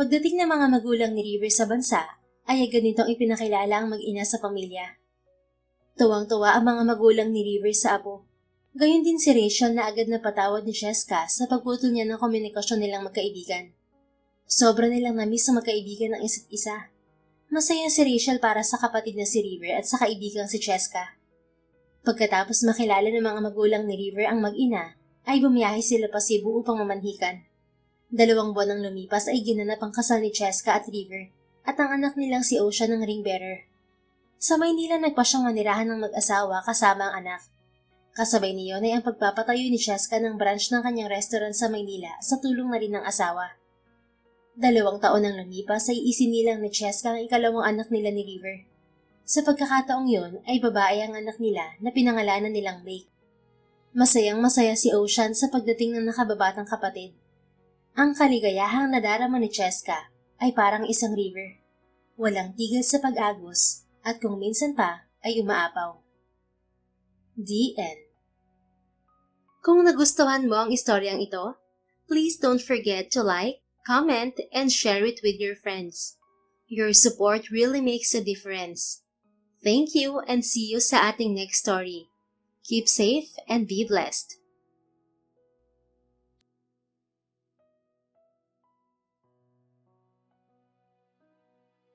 Pagdating ng mga magulang ni River sa bansa, ay agad nitong ipinakilala ang mag-ina sa pamilya. Tuwang-tuwa ang mga magulang ni River sa apo. Gayon din si Rachel na agad napatawad ni Cheska sa pagputol niya ng komunikasyon nilang magkaibigan. Sobra nilang namiss ang magkaibigan ng isa't isa. Masaya si Rachel para sa kapatid na si River at sa kaibigang si Cheska. Pagkatapos makilala ng mga magulang ni River ang mag-ina, ay bumiyahe sila pa Cebu upang mamanhikan. 2 buwan ang lumipas ay ginanap ang kasal ni Cheska at River at ang anak nilang si Ocean ng ring bearer. Sa Maynila nagpa siyang manirahan ng mag-asawa kasama ang anak. Kasabay niyon ay ang pagpapatayo ni Cheska ng branch ng kanyang restaurant sa Maynila sa tulong na rin ng asawa. 2 taon nang lumipas ay isinilang ni Cheska ang ikalawang anak nila ni River. Sa pagkakataong yon ay babae ang anak nila na pinangalanan nilang Lake. Masayang-masaya si Ocean sa pagdating ng nakababatang kapatid. Ang kaligayahang nadarama ni Cheska ay parang isang river. Walang tigil sa pag-agos at kung minsan pa ay umaapaw. The end. Kung nagustuhan mo ang istoryang ito, please don't forget to like, comment, and share it with your friends. Your support really makes a difference. Thank you and see you sa ating next story. Keep safe and be blessed.